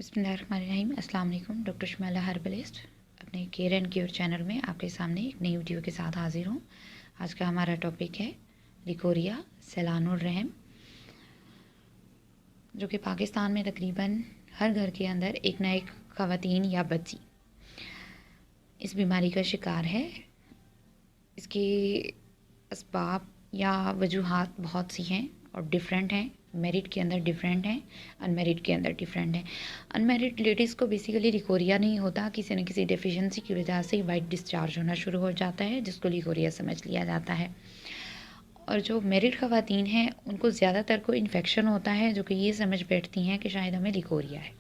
बिस्मिल्लाहिर्रहमानिर्रहीम। अस्सलाम वालेकुम। डॉक्टर शमाला हर्बलिस्ट अपने केयर एंड क्योर चैनल में आपके सामने एक नई वीडियो के साथ हाजिर हूँ। आज का हमारा टॉपिक है लिकोरिया सैलानुर रहम, जो कि पाकिस्तान में तकरीबन हर घर के अंदर एक ना एक ख़वातीन या बच्ची इस बीमारी का शिकार है। इसके असबाब या वजूहात बहुत सी हैं और डिफरेंट हैं। मैरिड के अंदर डिफरेंट हैं, अनमैरिड के अंदर डिफरेंट हैं। अनमैरिड लेडीज़ को बेसिकली लिकोरिया नहीं होता, किसी न किसी डेफिशिएंसी की वजह से वाइट डिस्चार्ज होना शुरू हो जाता है, जिसको लिकोरिया समझ लिया जाता है। और जो मैरिड ख़वातीन हैं उनको ज़्यादातर को इन्फेक्शन होता है, जो कि ये समझ बैठती हैं कि शायद हमें लिकोरिया है।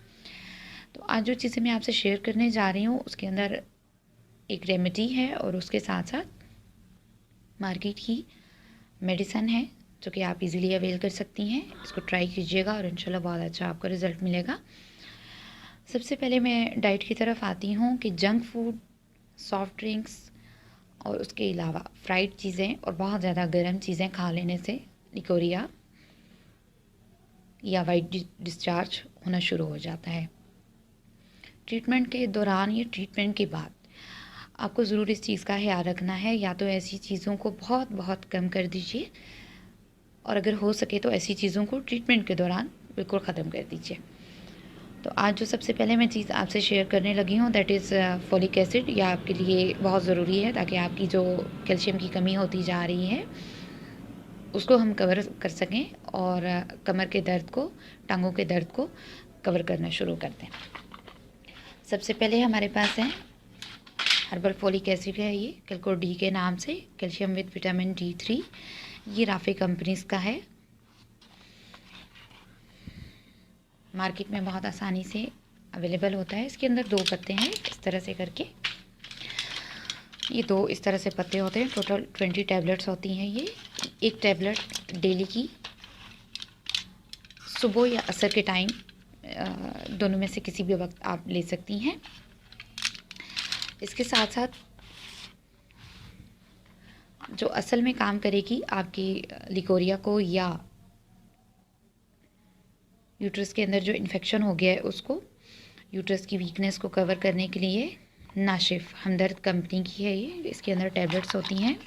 तो आज जो चीज़ें मैं आपसे शेयर करने जा रही हूँ उसके अंदर एक रेमेडी है और उसके साथ साथ मार्केट की मेडिसन है, जो कि आप इजीली अवेल कर सकती हैं। इसको ट्राई कीजिएगा और इंशाल्लाह बहुत अच्छा आपको रिज़ल्ट मिलेगा। सबसे पहले मैं डाइट की तरफ आती हूँ कि जंक फूड, सॉफ्ट ड्रिंक्स और उसके अलावा फ्राइड चीज़ें और बहुत ज़्यादा गर्म चीज़ें खा लेने से लिकोरिया या वाइट डिस्चार्ज होना शुरू हो जाता है। ट्रीटमेंट के दौरान या ट्रीटमेंट के बाद आपको ज़रूर इस चीज़ का ख्याल रखना है, या तो ऐसी चीज़ों को बहुत बहुत कम कर दीजिए और अगर हो सके तो ऐसी चीज़ों को ट्रीटमेंट के दौरान बिल्कुल ख़त्म कर दीजिए। तो आज जो सबसे पहले मैं चीज़ आपसे शेयर करने लगी हूँ दैट इज़ फोलिक एसिड। यह आपके लिए बहुत ज़रूरी है ताकि आपकी जो कैल्शियम की कमी होती जा रही है उसको हम कवर कर सकें और कमर के दर्द को, टांगों के दर्द को कवर करना शुरू कर दें। सबसे पहले हमारे पास है हर्बल फोलिक एसिड है, ये कैल्को डी के नाम से, कैल्शियम विद विटामिन D3। ये राफे कंपनीज़ का है। मार्केट में बहुत आसानी से अवेलेबल होता है। इसके अंदर 2 पत्ते हैं इस तरह से करके, ये 2 इस तरह से पत्ते होते हैं। टोटल 20 टैबलेट्स होती हैं ये। एक टैबलेट डेली की सुबह या असर के टाइम, दोनों में से किसी भी वक्त आप ले सकती हैं। इसके साथ साथ जो असल में काम करेगी आपकी लिकोरिया को या यूट्रस के अंदर जो इन्फेक्शन हो गया है उसको, यूट्रस की वीकनेस को कवर करने के लिए नाशिफ हमदर्द कंपनी की है ये। इसके अंदर टैबलेट्स होती हैं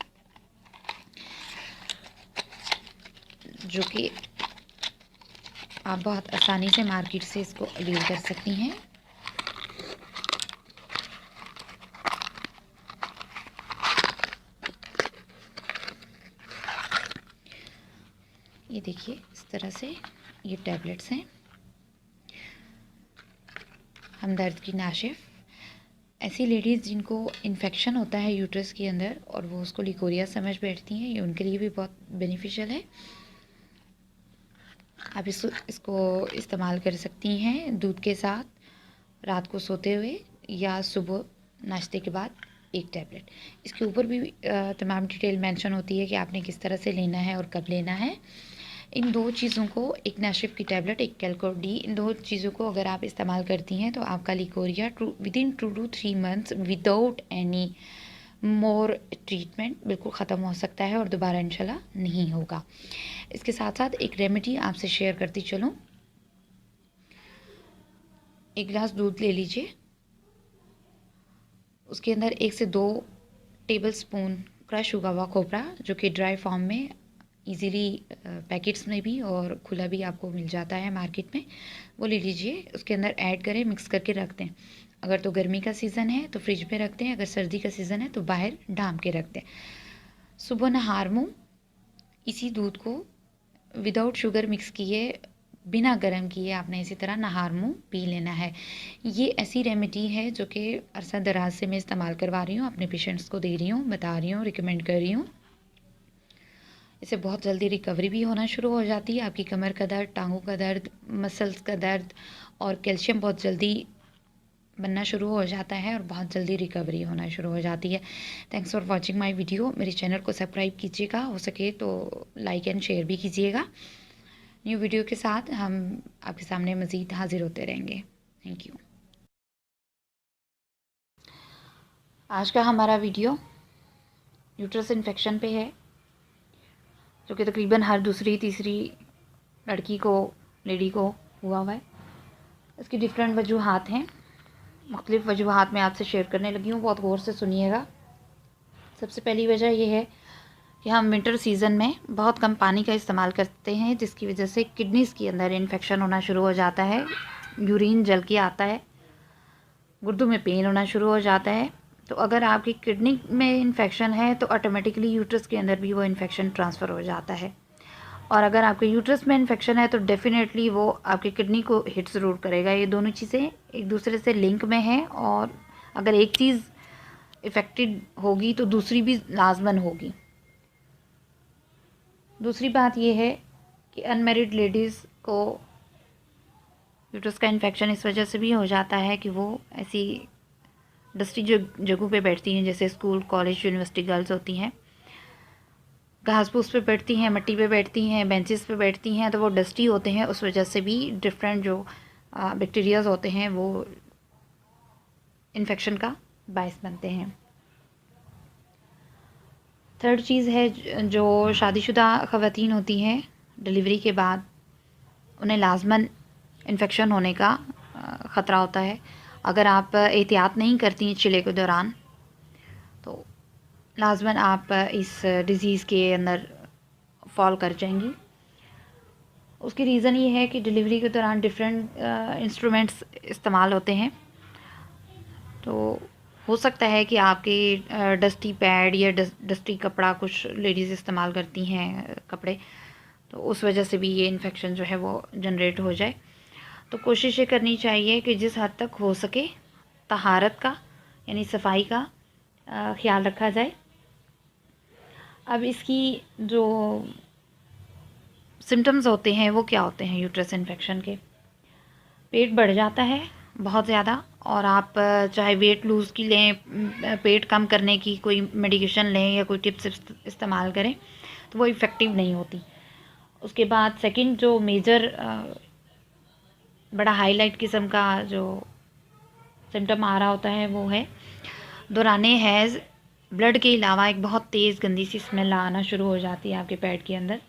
जो कि आप बहुत आसानी से मार्केट से इसको अवेल कर सकती हैं। ये देखिए इस तरह से ये टैबलेट्स हैं हमदर्द की नाशिफ। ऐसी लेडीज़ जिनको इन्फेक्शन होता है यूट्रस के अंदर और वो उसको लिकोरिया समझ बैठती हैं, ये उनके लिए भी बहुत बेनिफिशियल है। आप इसको इस्तेमाल कर सकती हैं दूध के साथ, रात को सोते हुए या सुबह नाश्ते के बाद एक टैबलेट। इसके ऊपर भी तमाम डिटेल मेंशन होती है कि आपने किस तरह से लेना है और कब लेना है। इन 2 चीज़ों को, एक नाशिफ की टैबलेट, एक कैल्को डी, इन 2 चीज़ों को अगर आप इस्तेमाल करती हैं तो आपका leucorrhoea within 2 to 3 months without any more treatment बिल्कुल ख़त्म हो सकता है और दोबारा इंशाल्लाह नहीं होगा। इसके साथ साथ एक रेमेडी आपसे शेयर करती चलूँ। एक गिलास दूध ले लीजिए, उसके अंदर 1 से 2 टेबल स्पून क्रश हुआ हुआ खोपरा, जो कि ड्राई फॉर्म में इजीली पैकेट्स में भी और खुला भी आपको मिल जाता है मार्केट में, वो ले लीजिए। उसके अंदर ऐड करें, मिक्स करके रख दें। अगर तो गर्मी का सीज़न है तो फ्रिज में रख दें, अगर सर्दी का सीज़न है तो बाहर ढाँप के रख दें। सुबह नहार मुँह इसी दूध को विदाउट शुगर मिक्स किए, बिना गर्म किए आपने इसी तरह नहार मुँह पी लेना है। ये ऐसी रेमेडी है जो कि अरसा दराज से मैं इस्तेमाल करवा रही हूँ, अपने पेशेंट्स को दे रही हूँ, बता रही हूँ, रिकमेंड कर रही हूँ। इससे बहुत जल्दी रिकवरी भी होना शुरू हो जाती है। आपकी कमर का दर्द, टांगों का दर्द, मसल्स का दर्द और कैल्शियम बहुत जल्दी बनना शुरू हो जाता है और बहुत जल्दी रिकवरी होना शुरू हो जाती है। Thanks for watching my video. मेरे चैनल को सब्सक्राइब कीजिएगा, हो सके तो लाइक एंड शेयर भी कीजिएगा। न्यू वीडियो के साथ हम आपके सामने मज़ीद हाजिर होते रहेंगे। Thank you. आज का हमारा वीडियो यूट्रस इन्फेक्शन पे है, जो कि तकरीबन हर दूसरी तीसरी लड़की को, लेडी को हुआ है। इसकी डिफरेंट वजूहात हैं, मुख्तलिफ़ वजूहात मैं आपसे शेयर करने लगी हूँ, बहुत गौर से सुनिएगा। सबसे पहली वजह यह है कि हम विंटर सीज़न में बहुत कम पानी का इस्तेमाल करते हैं, जिसकी वजह से किडनीज़ के अंदर इन्फेक्शन होना शुरू हो जाता है, यूरिन जल के आता है, गुर्दों में पेन होना शुरू हो जाता है। तो अगर आपकी किडनी में इन्फेक्शन है तो ऑटोमेटिकली यूट्रस के अंदर भी वो इन्फेक्शन ट्रांसफ़र हो जाता है, और अगर आपके यूट्रस में इन्फेक्शन है तो डेफ़िनेटली वो आपकी किडनी को हिट ज़रूर करेगा। ये दोनों चीज़ें एक दूसरे से लिंक में हैं, और अगर एक चीज़ इफ़ेक्टेड होगी तो दूसरी भी लाजमन होगी। दूसरी बात यह है कि अनमैरिड लेडीज़ को यूट्रस का इन्फेक्शन इस वजह से भी हो जाता है कि वो ऐसी डस्टी जगहों पे बैठती हैं, जैसे स्कूल, कॉलेज, यूनिवर्सिटी गर्ल्स होती हैं, घास फूस पे बैठती हैं, मिट्टी पे बैठती हैं, बेंचेस पे बैठती हैं, तो वो डस्टी होते हैं। उस वजह से भी डिफरेंट जो बैक्टीरियाज होते हैं वो इन्फेक्शन का बायस बनते हैं। थर्ड चीज़ है, जो शादीशुदा ख़वातीन होती हैं डिलीवरी के बाद, उन्हें लाजमन इन्फेक्शन होने का ख़तरा होता है। अगर आप एहतियात नहीं करती हैं चिले के दौरान तो लाजमन आप इस डिज़ीज़ के अंदर फॉल कर जाएंगी। उसकी रीज़न ये है कि डिलीवरी के दौरान डिफरेंट इंस्ट्रूमेंट्स इस्तेमाल होते हैं, तो हो सकता है कि आपके डस्टी पैड या डस्टी कपड़ा कुछ लेडीज़ इस्तेमाल करती हैं कपड़े, तो उस वजह से भी ये इन्फेक्शन जो है वो जनरेट हो जाए। तो कोशिश ये करनी चाहिए कि जिस हद तक हो सके तहारत का यानी सफाई का ख़्याल रखा जाए। अब इसकी जो सिम्टम्स होते हैं वो क्या होते हैं यूट्रस इन्फेक्शन के? पेट बढ़ जाता है बहुत ज़्यादा, और आप चाहे वेट लूज़ की लें, पेट कम करने की कोई मेडिकेशन लें या कोई टिप्स इस्तेमाल करें तो वो इफ़ेक्टिव नहीं होती। उसके बाद सेकंड जो मेजर बड़ा हाईलाइट किस्म का जो सिम्टम आ रहा होता है वो है दौराने हैज़ ब्लड के अलावा एक बहुत तेज़ गंदी सी स्मेल आना शुरू हो जाती है आपके पेट के अंदर।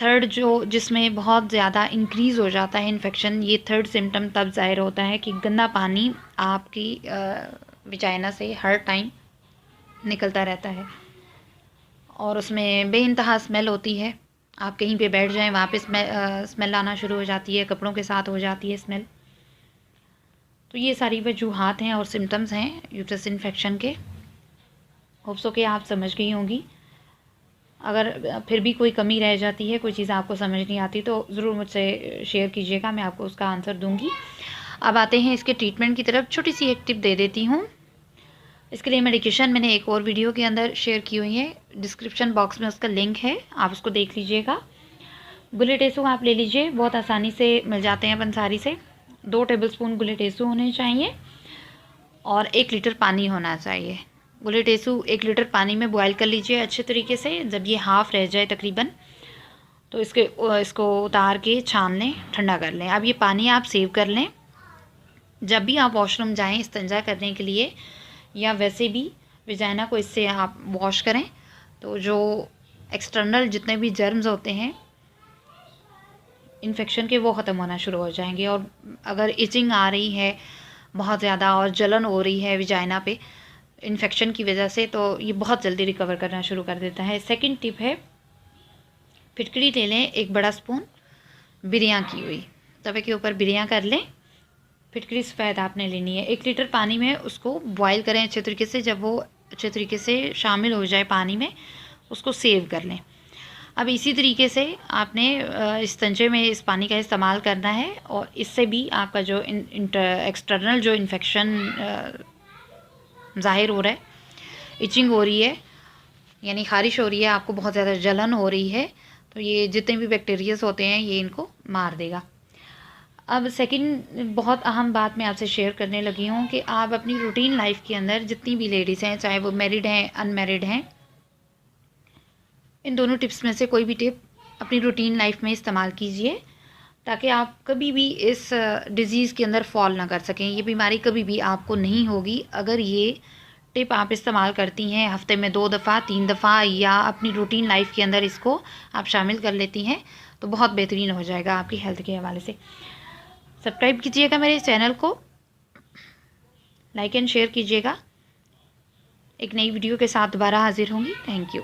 थर्ड जो जिसमें बहुत ज़्यादा इंक्रीज़ हो जाता है इन्फेक्शन, ये थर्ड सिम्टम तब ज़ाहिर होता है कि गंदा पानी आपकी विजाइना से हर टाइम निकलता रहता है और उसमें बेइंतहा स्मेल होती है। आप कहीं पे बैठ जाएं वहाँ पे स्मेल आना शुरू हो जाती है, कपड़ों के साथ हो जाती है स्मेल। तो ये सारी वजूहात हैं और सिम्टम्स हैं यूट्रस इन्फेक्शन के। होप सो कि आप समझ गई होंगी। अगर फिर भी कोई कमी रह जाती है, कोई चीज़ आपको समझ नहीं आती, तो ज़रूर मुझसे शेयर कीजिएगा, मैं आपको उसका आंसर दूंगी। अब आते हैं इसके ट्रीटमेंट की तरफ। छोटी सी एक टिप दे देती हूँ। इसके लिए मेडिकेशन मैंने एक और वीडियो के अंदर शेयर की हुई है, डिस्क्रिप्शन बॉक्स में उसका लिंक है, आप उसको देख लीजिएगा। गुलेटेसु आप ले लीजिए, बहुत आसानी से मिल जाते हैं पंसारी से। 2 टेबलस्पून गुलेटेसु होने चाहिए और 1 लीटर पानी होना चाहिए। गुलेटेसु 1 लीटर पानी में बॉयल कर लीजिए अच्छे तरीके से। जब ये हाफ़ रह जाए तकरीबन तो इसको उतार के छान लें, ठंडा कर लें। अब ये पानी आप सेव कर लें, जब भी आप वॉशरूम जाएं इस्तिंजा करने के लिए या वैसे भी विजाइना को इससे आप वॉश करें, तो जो एक्सटर्नल जितने भी जर्म्स होते हैं इन्फेक्शन के वो ख़त्म होना शुरू हो जाएंगे। और अगर इचिंग आ रही है बहुत ज़्यादा और जलन हो रही है विजाइना पे इन्फेक्शन की वजह से, तो ये बहुत जल्दी रिकवर करना शुरू कर देता है। सेकंड टिप है, फिटकरी ले लें 1 बड़ा स्पून बिरयां की हुई, तवे के ऊपर बिरयां कर लें। फिटकरी सफ़ेद आपने लेनी है। 1 लीटर पानी में उसको बॉयल करें अच्छे तरीके से। जब वो अच्छे तरीके से शामिल हो जाए पानी में, उसको सेव कर लें। अब इसी तरीके से आपने इस तंजे में इस पानी का इस्तेमाल करना है, और इससे भी आपका जो एक्सटर्नल जो इन्फेक्शन ज़ाहिर हो रहा है, इचिंग हो रही है यानी ख़ारिश हो रही है, आपको बहुत ज़्यादा जलन हो रही है, तो ये जितने भी बैक्टीरियाज होते हैं ये इनको मार देगा। अब सेकंड बहुत अहम बात मैं आपसे शेयर करने लगी हूँ कि आप अपनी रूटीन लाइफ के अंदर जितनी भी लेडीज़ हैं, चाहे वो मैरिड हैं अनमैरिड हैं, इन दोनों टिप्स में से कोई भी टिप अपनी रूटीन लाइफ में इस्तेमाल कीजिए, ताकि आप कभी भी इस डिज़ीज़ के अंदर फॉल ना कर सकें। ये बीमारी कभी भी आपको नहीं होगी अगर ये टिप आप इस्तेमाल करती हैं हफ्ते में 2 दफ़ा 3 दफ़ा, या अपनी रूटीन लाइफ के अंदर इसको आप शामिल कर लेती हैं, तो बहुत बेहतरीन हो जाएगा आपकी हेल्थ के हवाले से। सब्सक्राइब कीजिएगा मेरे चैनल को, लाइक एंड शेयर कीजिएगा। एक नई वीडियो के साथ दोबारा हाजिर होंगी। Thank you.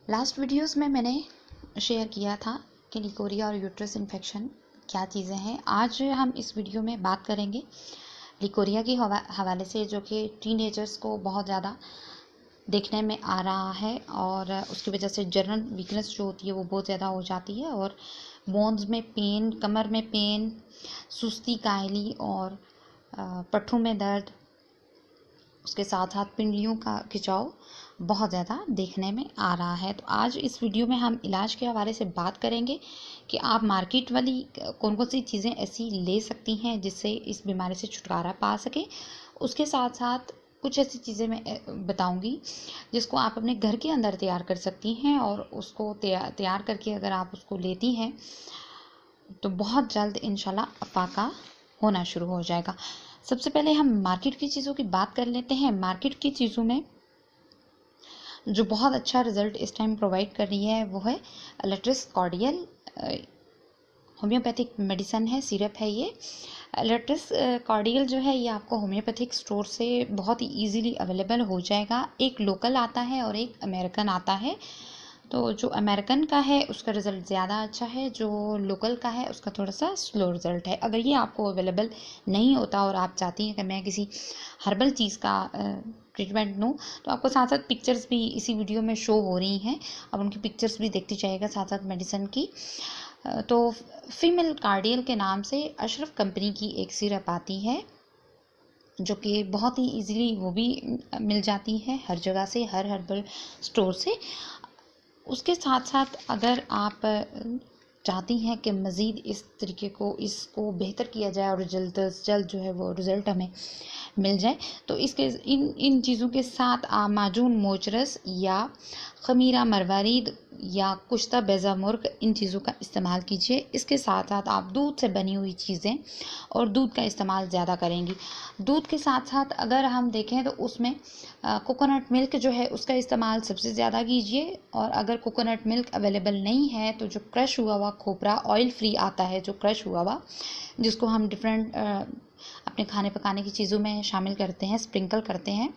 लास्ट वीडियोस में मैंने शेयर किया था कि लिकोरिया और यूट्रस इन्फेक्शन क्या चीज़ें हैं। आज हम इस वीडियो में बात करेंगे लिकोरिया की हवाले से, जो कि टीनेजर्स को बहुत ज़्यादा देखने में आ रहा है और उसकी वजह से जनरल वीकनेस जो होती है वो बहुत ज़्यादा हो जाती है और बोन्स में पेन, कमर में पेन, सुस्ती, काहली और पट्ठों में दर्द, उसके साथ साथ पिंडलियों का खिंचाव बहुत ज़्यादा देखने में आ रहा है। तो आज इस वीडियो में हम इलाज के हवाले से बात करेंगे कि आप मार्केट वाली कौन कौन सी चीज़ें ऐसी ले सकती हैं जिससे इस बीमारी से छुटकारा पा सकें। उसके साथ साथ कुछ ऐसी चीज़ें मैं बताऊंगी जिसको आप अपने घर के अंदर तैयार कर सकती हैं और उसको तैयार करके अगर आप उसको लेती हैं तो बहुत जल्द इंशाल्लाह अफाका होना शुरू हो जाएगा। सबसे पहले हम मार्केट की चीज़ों की बात कर लेते हैं। मार्केट की चीज़ों में जो बहुत अच्छा रिजल्ट इस टाइम प्रोवाइड कर रही है वो है एलेट्रिस कॉर्डियल। होम्योपैथिक मेडिसन है, सिरप है ये। एलेट्रिस कॉर्डियल जो है ये आपको होम्योपैथिक स्टोर से बहुत ही ईजीली अवेलेबल हो जाएगा। एक लोकल आता है और एक अमेरिकन आता है। तो जो अमेरिकन का है उसका रिज़ल्ट ज़्यादा अच्छा है, जो लोकल का है उसका थोड़ा सा स्लो रिज़ल्ट है। अगर ये आपको अवेलेबल नहीं होता और आप चाहती हैं कि मैं किसी हर्बल चीज़ का ट्रीटमेंट लूँ तो आपको साथ साथ पिक्चर्स भी इसी वीडियो में शो हो रही हैं, अब उनकी पिक्चर्स भी देखती जाएगा साथ साथ मेडिसिन की। तो फीमेल कार्डियल के नाम से अशरफ कंपनी की एक सिरप आती है जो कि बहुत ही इजीली वो भी मिल जाती है हर जगह से, हर हर्बल स्टोर से। उसके साथ साथ अगर आप चाहती हैं कि मज़ीद इस तरीके को इसको बेहतर किया जाए और जल्द से जल्द जो है वो रिज़ल्ट हमें मिल जाए तो इसके इन चीज़ों के साथ आप माजून मोचरस या खमीरा मरवारीद या कुश्ता बेज़ा मुर्ग, इन चीज़ों का इस्तेमाल कीजिए। इसके साथ साथ आप दूध से बनी हुई चीज़ें और दूध का इस्तेमाल ज़्यादा करेंगी। दूध के साथ साथ अगर हम देखें तो उसमें कोकोनट मिल्क जो है उसका इस्तेमाल सबसे ज़्यादा कीजिए। और अगर कोकोनट मिल्क अवेलेबल नहीं है तो जो क्रश हुआ हुआ खोपरा ऑयल फ्री आता है, जो क्रश हुआ हुआ, जिसको हम डिफरेंट अपने खाने पकाने की चीज़ों में शामिल करते हैं, स्प्रिंकल करते हैं,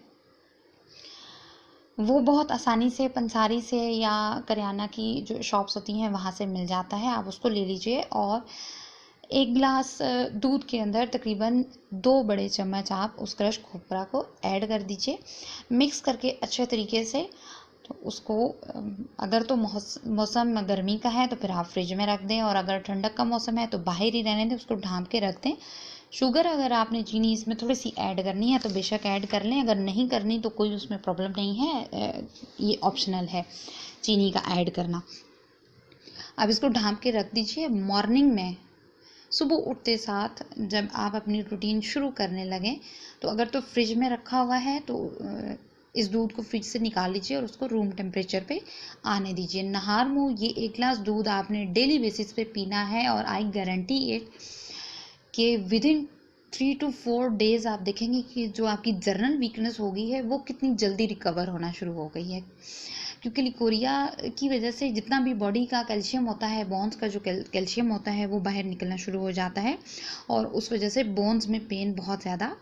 वो बहुत आसानी से पंसारी से या करियाना की जो शॉप्स होती हैं वहाँ से मिल जाता है। आप उसको ले लीजिए और एक गिलास दूध के अंदर तकरीबन 2 बड़े चम्मच आप उस क्रश खोपरा को ऐड कर दीजिए, मिक्स करके अच्छे तरीके से। तो उसको अगर तो मौसम गर्मी का है तो फिर आप फ्रिज में रख दें और अगर ठंडक का मौसम है तो बाहर ही रहने दें, उसको ढाँप के रख दें। शुगर अगर आपने चीनी इसमें थोड़ी सी ऐड करनी है तो बेशक ऐड कर लें, अगर नहीं करनी तो कोई उसमें प्रॉब्लम नहीं है, ये ऑप्शनल है चीनी का ऐड करना। अब इसको ढाँप के रख दीजिए। मॉर्निंग में सुबह उठते साथ जब आप अपनी रूटीन शुरू करने लगें तो अगर तो फ्रिज में रखा हुआ है तो इस दूध को फ्रिज से निकाल लीजिए और उसको रूम टेम्परेचर पे आने दीजिए। नहार मुँह ये 1 गिलास दूध आपने डेली बेसिस पे पीना है और आई गारंटी इट कि विदिन 3 to 4 डेज़ आप देखेंगे कि जो आपकी जर्नल वीकनेस हो गई है वो कितनी जल्दी रिकवर होना शुरू हो गई है। क्योंकि लिकोरिया की वजह से जितना भी बॉडी का कैल्शियम होता है, बोन्स का जो कैल्शियम होता है वो बाहर निकलना शुरू हो जाता है और उस वजह से बोन्स में पेन बहुत ज़्यादा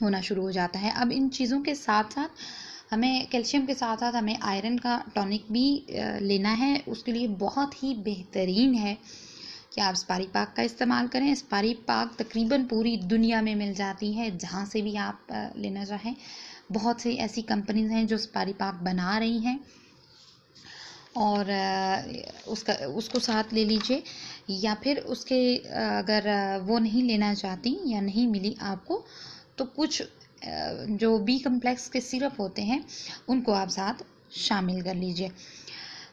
होना शुरू हो जाता है। अब इन चीज़ों के साथ साथ हमें कैल्शियम के साथ साथ हमें आयरन का टॉनिक भी लेना है। उसके लिए बहुत ही बेहतरीन है कि आप स्पारी पाक का इस्तेमाल करें। स्पारी पाक तकरीबन पूरी दुनिया में मिल जाती है, जहाँ से भी आप लेना चाहें। बहुत सी ऐसी कंपनीज हैं जो स्पारी पाक बना रही हैं और उसको साथ ले लीजिए। या फिर उसके अगर वो नहीं लेना चाहती या नहीं मिली आपको तो कुछ जो बी कम्प्लेक्स के सिरप होते हैं उनको आप साथ शामिल कर लीजिए।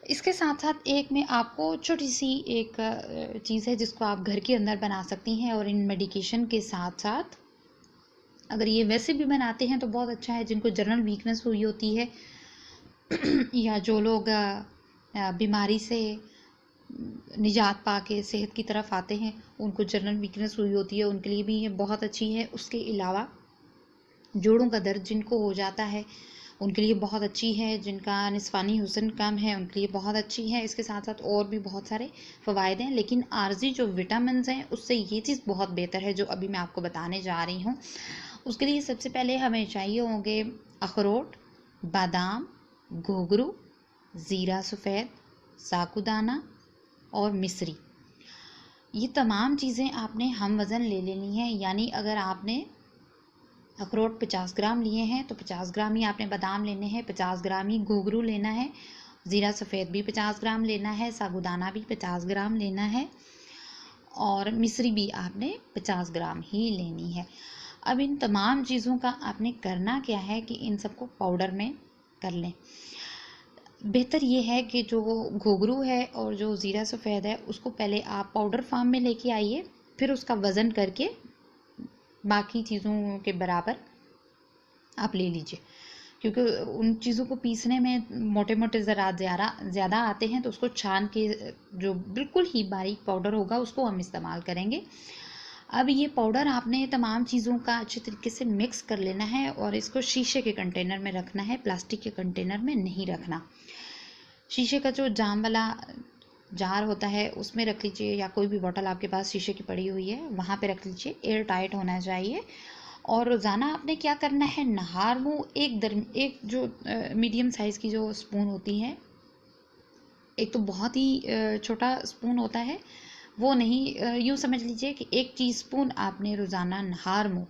इसके साथ साथ एक में आपको छोटी सी एक चीज़ है जिसको आप घर के अंदर बना सकती हैं और इन मेडिकेशन के साथ साथ अगर ये वैसे भी बनाते हैं तो बहुत अच्छा है। जिनको जनरल वीकनेस हुई होती है या जो लोग बीमारी से निजात पा के सेहत की तरफ आते हैं, उनको जनरल वीकनेस हुई होती है, उनके लिए भी ये बहुत अच्छी है। उसके अलावा जोड़ों का दर्द जिनको हो जाता है उनके लिए बहुत अच्छी है, जिनका निस्वानी हुस्न कम है उनके लिए बहुत अच्छी है। इसके साथ साथ और भी बहुत सारे फ़वाइद हैं, लेकिन आर्जी जो विटामिन्स हैं उससे ये चीज़ बहुत बेहतर है जो अभी मैं आपको बताने जा रही हूँ। उसके लिए सबसे पहले हमें चाहिए होंगे अखरोट, बादाम, घुंघरू, ज़ीरा सफ़ेद, साबूदाना और मिश्री। ये तमाम चीज़ें आपने हम वज़न ले लेनी है, यानी अगर आपने अखरोट 50 ग्राम लिए हैं तो 50 ग्राम ही आपने बादाम लेने हैं, 50 ग्राम ही घुंघरू लेना है, ज़ीरा सफ़ेद भी 50 ग्राम लेना है, साबूदाना भी 50 ग्राम लेना है और मिश्री भी आपने 50 ग्राम ही लेनी है। अब इन तमाम चीज़ों का आपने करना क्या है कि इन सबको पाउडर में कर लें। बेहतर ये है कि जो घुंघरू है और जो ज़ीरा सफ़ेद है उसको पहले आप पाउडर फॉर्म में लेके आइए, फिर उसका वज़न करके बाकी चीज़ों के बराबर आप ले लीजिए, क्योंकि उन चीज़ों को पीसने में मोटे मोटे ज़रा ज़्यादा आते हैं, तो उसको छान के जो बिल्कुल ही बारीक पाउडर होगा उसको हम इस्तेमाल करेंगे। अब ये पाउडर आपने तमाम चीज़ों का अच्छे तरीके से मिक्स कर लेना है और इसको शीशे के कंटेनर में रखना है, प्लास्टिक के कंटेनर में नहीं रखना। शीशे का जो जाम वाला जार होता है उसमें रख लीजिए, या कोई भी बॉटल आपके पास शीशे की पड़ी हुई है वहाँ पे रख लीजिए, एयर टाइट होना चाहिए। और रोज़ाना आपने क्या करना है, नहार मुँह एक जो मीडियम साइज़ की जो स्पून होती है, एक तो बहुत ही छोटा स्पून होता है वो नहीं, यूँ समझ लीजिए कि 1 टीस्पून आपने रोज़ाना नहार मुँह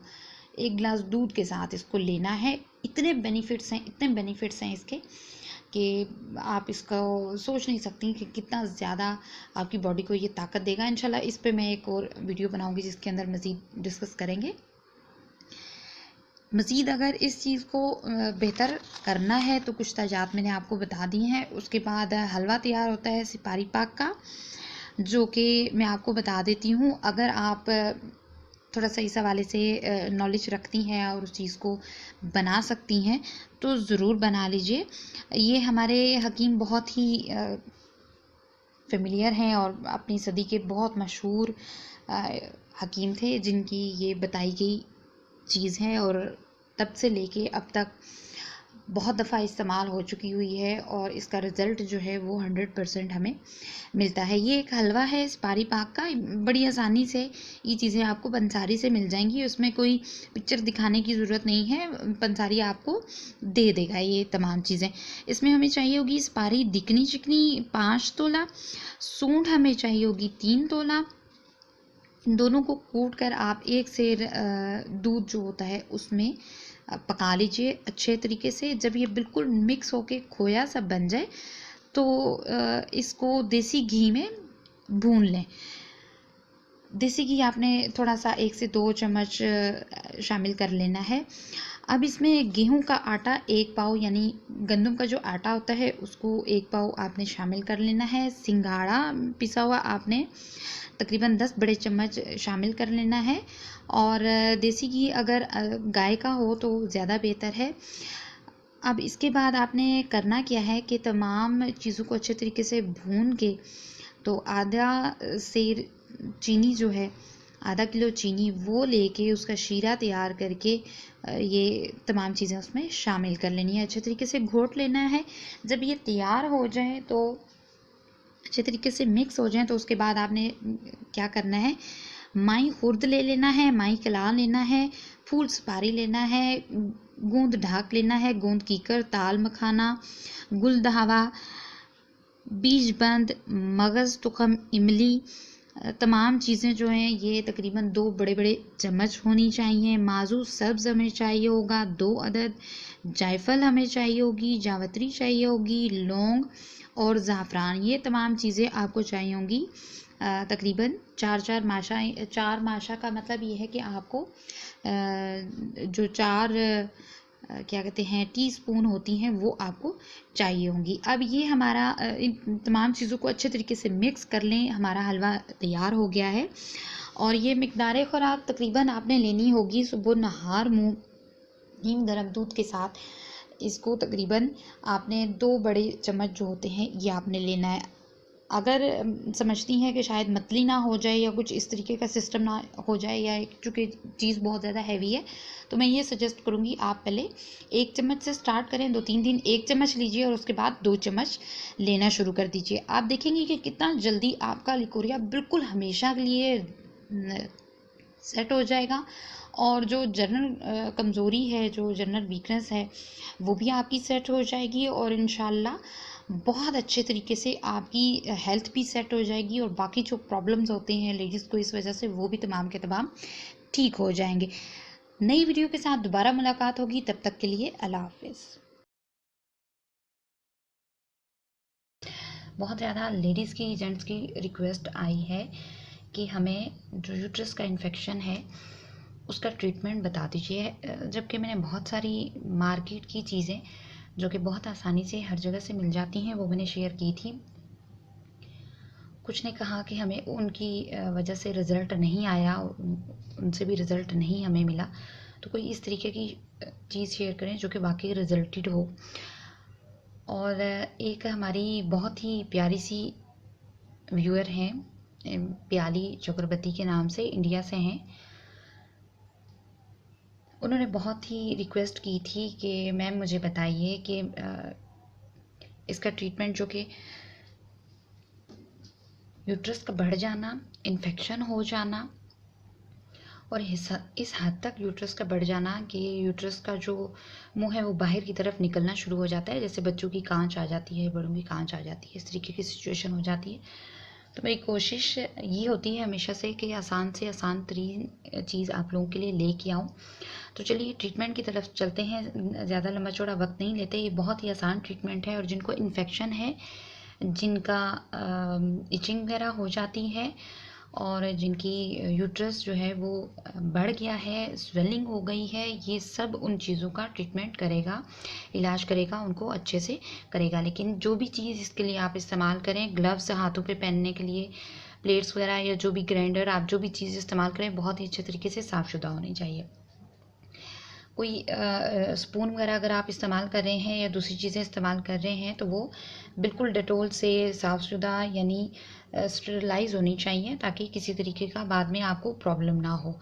1 गिलास दूध के साथ इसको लेना है। इतने बेनिफिट्स हैं इसके कि आप इसको सोच नहीं सकती कि कितना ज़्यादा आपकी बॉडी को ये ताकत देगा। इंशाल्लाह इस पे मैं एक और वीडियो बनाऊंगी जिसके अंदर मज़ीद डिस्कस करेंगे। मज़ीद अगर इस चीज़ को बेहतर करना है तो कुछ ताजात मैंने आपको बता दी हैं। उसके बाद हलवा तैयार होता है सिपारी पाक का, जो कि मैं आपको बता देती हूँ। अगर आप थोड़ा सा इस हवाले से नॉलेज रखती हैं और उस चीज़ को बना सकती हैं तो ज़रूर बना लीजिए। ये हमारे हकीम बहुत ही फेमिलियर हैं और अपनी सदी के बहुत मशहूर हकीम थे जिनकी ये बताई गई चीज़ है और तब से लेके अब तक बहुत दफ़ा इस्तेमाल हो चुकी हुई है और इसका रिज़ल्ट जो है वो 100% हमें मिलता है। ये एक हलवा है सिपारी पाक का, बड़ी आसानी से ये चीज़ें आपको पंसारी से मिल जाएंगी, उसमें कोई पिक्चर दिखाने की ज़रूरत नहीं है, पंसारी आपको दे देगा ये तमाम चीज़ें। इसमें हमें चाहिए होगी सिपारी दिकनी चिकनी 5 तोला, सूंठ हमें चाहिए होगी 3 तोला। इन दोनों को कूट कर आप एक सेर दूध जो होता है उसमें पका लीजिए अच्छे तरीके से। जब ये बिल्कुल मिक्स होके खोया सा बन जाए तो इसको देसी घी में भून लें। देसी घी आपने थोड़ा सा 1 से 2 चम्मच शामिल कर लेना है। अब इसमें गेहूं का आटा 1 पाव, यानी गंदम का जो आटा होता है उसको 1 पाव आपने शामिल कर लेना है। सिंघाड़ा पिसा हुआ आपने तकरीबन 10 बड़े चम्मच शामिल कर लेना है। और देसी घी अगर गाय का हो तो ज़्यादा बेहतर है। अब इसके बाद आपने करना क्या है कि तमाम चीज़ों को अच्छे तरीके से भून के तो आधा सेर चीनी जो है, आधा किलो चीनी वो लेके उसका शीरा तैयार करके ये तमाम चीज़ें उसमें शामिल कर लेनी है, अच्छे तरीके से घोट लेना है। जब ये तैयार हो जाए तो अच्छे तरीके से मिक्स हो जाए तो उसके बाद आपने क्या करना है, माई खुर्द ले लेना है, माई कला लेना है, फूल सुपारी लेना है, गूंद ढाक लेना है, गूंद कीकर, ताल मखाना, गुल दहावा, बीज बंद, मगज़ तुखम, इमली, तमाम चीज़ें जो हैं ये तकरीबन 2 बड़े बड़े चम्मच होनी चाहिए। माजू सब्ज़ हमें चाहिए होगा 2 अदद, जायफल हमें चाहिए होगी, जावित्री चाहिए होगी, लौंग और ज़ाफ़रान, ये तमाम चीज़ें आपको चाहिए होंगी। तकरीबन 4 माशा का मतलब ये है कि आपको जो 4 क्या कहते हैं टीस्पून होती हैं वो आपको चाहिए होंगी। अब ये हमारा इन तमाम चीज़ों को अच्छे तरीके से मिक्स कर लें, हमारा हलवा तैयार हो गया है। और ये मिकदार खुराक तकरीबन आपने लेनी होगी सुबह नहार मुँह नीम गर्म दूध के साथ। इसको तकरीबन आपने 2 बड़े चम्मच जो होते हैं ये आपने लेना है। अगर समझती हैं कि शायद मतली ना हो जाए या कुछ इस तरीके का सिस्टम ना हो जाए, या चूँकि चीज़ बहुत ज़्यादा हैवी है, तो मैं ये सजेस्ट करूँगी आप पहले 1 चम्मच से स्टार्ट करें, 2-3 दिन 1 चम्मच लीजिए और उसके बाद 2 चम्मच लेना शुरू कर दीजिए। आप देखेंगे कि कितना जल्दी आपका लिकोरिया बिल्कुल हमेशा के लिए सेट हो जाएगा, और जो जनरल कमज़ोरी है, जो जनरल वीकनेस है, वो भी आपकी सेट हो जाएगी, और इंशाल्लाह बहुत अच्छे तरीके से आपकी हेल्थ भी सेट हो जाएगी, और बाकी जो प्रॉब्लम्स होते हैं लेडीज़ को इस वजह से, वो भी तमाम के तमाम ठीक हो जाएंगे। नई वीडियो के साथ दोबारा मुलाकात होगी, तब तक के लिए अल्लाह हाफिज़। बहुत ज़्यादा लेडीज़ की, जेंट्स की रिक्वेस्ट आई है कि हमें जो यूट्रस का इन्फेक्शन है उसका ट्रीटमेंट बता दीजिए, जबकि मैंने बहुत सारी मार्केट की चीज़ें जो कि बहुत आसानी से हर जगह से मिल जाती हैं वो मैंने शेयर की थी। कुछ ने कहा कि हमें उनकी वजह से रिज़ल्ट नहीं आया, उनसे भी रिज़ल्ट नहीं हमें मिला, तो कोई इस तरीके की चीज़ शेयर करें जो कि वाकई रिजल्टेड हो। और एक हमारी बहुत ही प्यारी सी व्यूअर हैं, प्याली चक्रवर्ती के नाम से, इंडिया से हैं। उन्होंने बहुत ही रिक्वेस्ट की थी कि मैम मुझे बताइए कि इसका ट्रीटमेंट जो कि यूट्रस का बढ़ जाना, इन्फेक्शन हो जाना, और इस हद तक यूट्रस का बढ़ जाना कि यूट्रस का जो मुंह है वो बाहर की तरफ निकलना शुरू हो जाता है, जैसे बच्चों की कांच आ जाती है, बड़ों की कांच आ जाती है, इस तरीके की सिचुएशन हो जाती है। तो मेरी कोशिश ये होती है हमेशा से कि आसान से आसान तरीन चीज़ आप लोगों के लिए लेके आऊँ। तो चलिए ट्रीटमेंट की तरफ चलते हैं, ज़्यादा लंबा चौड़ा वक्त नहीं लेते। ये बहुत ही आसान ट्रीटमेंट है, और जिनको इन्फेक्शन है, जिनका इचिंग वगैरह हो जाती है, और जिनकी यूट्रस जो है वो बढ़ गया है, स्वेलिंग हो गई है, ये सब उन चीज़ों का ट्रीटमेंट करेगा, इलाज करेगा, उनको अच्छे से करेगा। लेकिन जो भी चीज़ इसके लिए आप इस्तेमाल करें, ग्लव्स हाथों पे पहनने के लिए, प्लेट्स वगैरह, या जो भी ग्राइंडर, आप जो भी चीज़ इस्तेमाल करें बहुत ही अच्छे तरीके से साफ़शुदा होनी चाहिए। कोई स्पून वगैरह अगर आप इस्तेमाल कर रहे हैं या दूसरी चीज़ें इस्तेमाल कर रहे हैं तो वो बिल्कुल डेटोल से साफ़शुदा, यानी स्टरलाइज होनी चाहिए, ताकि किसी तरीके का बाद में आपको प्रॉब्लम ना हो।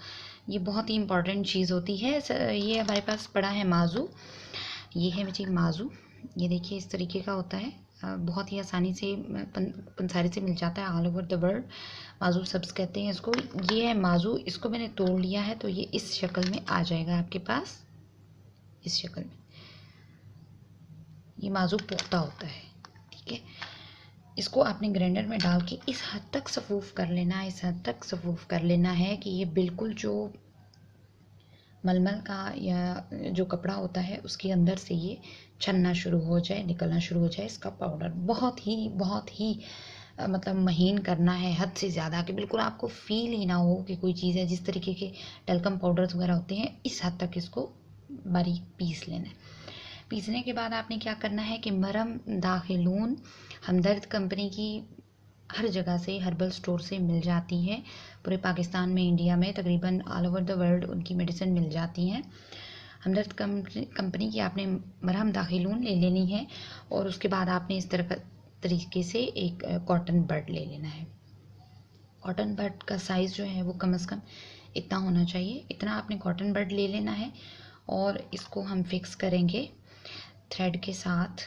ये बहुत ही इंपॉर्टेंट चीज़ होती है। ये हमारे पास पड़ा है माजू, ये है जी माजू, ये देखिए इस तरीके का होता है, बहुत ही आसानी से पंसारी से मिल जाता है ऑल ओवर द वर्ल्ड। माजू सब्स कहते हैं इसको। ये है माजू, इसको मैंने तोड़ लिया है, तो ये इस शक्ल में आ जाएगा आपके पास, इस शक्ल में। ये माजू पुख्ता होता है, ठीक है। इसको आपने ग्राइंडर में डाल के इस हद तक सफूफ कर लेना है, इस हद तक सफूफ कर लेना है कि ये बिल्कुल जो मलमल का या जो कपड़ा होता है उसके अंदर से ये छनना शुरू हो जाए, निकलना शुरू हो जाए इसका पाउडर। बहुत ही मतलब महीन करना है, हद से ज़्यादा, कि बिल्कुल आपको फील ही ना हो कि कोई चीज़ है। जिस तरीके के टलकम पाउडर्स वगैरह होते हैं, इस हद तक इसको बारीक पीस लेना है। पीसने के बाद आपने क्या करना है कि मरहम दाखिलून हमदर्द कंपनी की हर जगह से, हर्बल स्टोर से मिल जाती है, पूरे पाकिस्तान में, इंडिया में, तकरीबन ऑल ओवर द वर्ल्ड उनकी मेडिसिन मिल जाती हैं। हमदर्द कंपनी की आपने मरहम दाखिलून ले लेनी है, और उसके बाद आपने इस तरह तरीके से एक कॉटन बड ले लेना है। कॉटन बड का साइज़ जो है वो कम से कम इतना होना चाहिए, इतना आपने कॉटन बड ले लेना है, और इसको हम फिक्स करेंगे थ्रेड के साथ।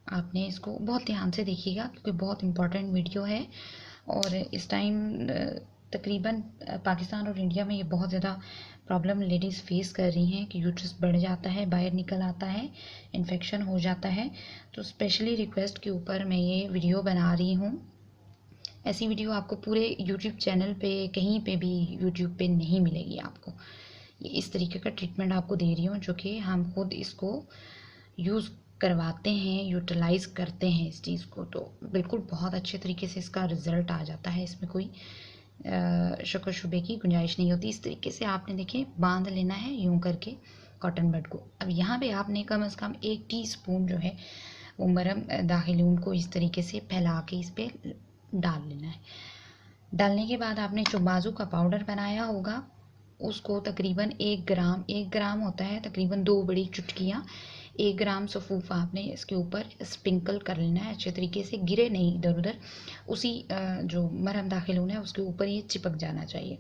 आपने इसको बहुत ध्यान से देखिएगा क्योंकि बहुत इम्पॉर्टेंट वीडियो है, और इस टाइम तकरीबन पाकिस्तान और इंडिया में ये बहुत ज़्यादा प्रॉब्लम लेडीज़ फेस कर रही हैं कि यूट्रस बढ़ जाता है, बाहर निकल आता है, इन्फेक्शन हो जाता है। तो स्पेशली रिक्वेस्ट के ऊपर मैं ये वीडियो बना रही हूँ। ऐसी वीडियो आपको पूरे यूट्यूब चैनल पे, कहीं पे भी यूट्यूब पे नहीं मिलेगी आपको। ये इस तरीके का ट्रीटमेंट आपको दे रही हूँ जो कि हम खुद इसको यूज़ करवाते हैं, यूटिलाइज़ करते हैं इस चीज़ को, तो बिल्कुल बहुत अच्छे तरीके से इसका रिज़ल्ट आ जाता है। इसमें कोई शक व शुबे की गुंजाइश नहीं होती। इस तरीके से आपने देखिए बांध लेना है यूं करके कॉटन बड को। अब यहाँ पे आपने कम से कम 1 टीस्पून जो है वो मरहम दाखिलून को इस तरीके से फैला के इस पर डाल लेना है। डालने के बाद आपने जो बाजू का पाउडर बनाया होगा उसको तकरीबन 1 ग्राम होता है, तकरीबन 2 बड़ी चुटकियाँ 1 ग्राम सफ़ूफ आपने इसके ऊपर स्प्रिंकल कर लेना है अच्छे तरीके से, गिरे नहीं इधर उधर, उसी जो मरहम दाखिल होना है उसके ऊपर ये चिपक जाना चाहिए।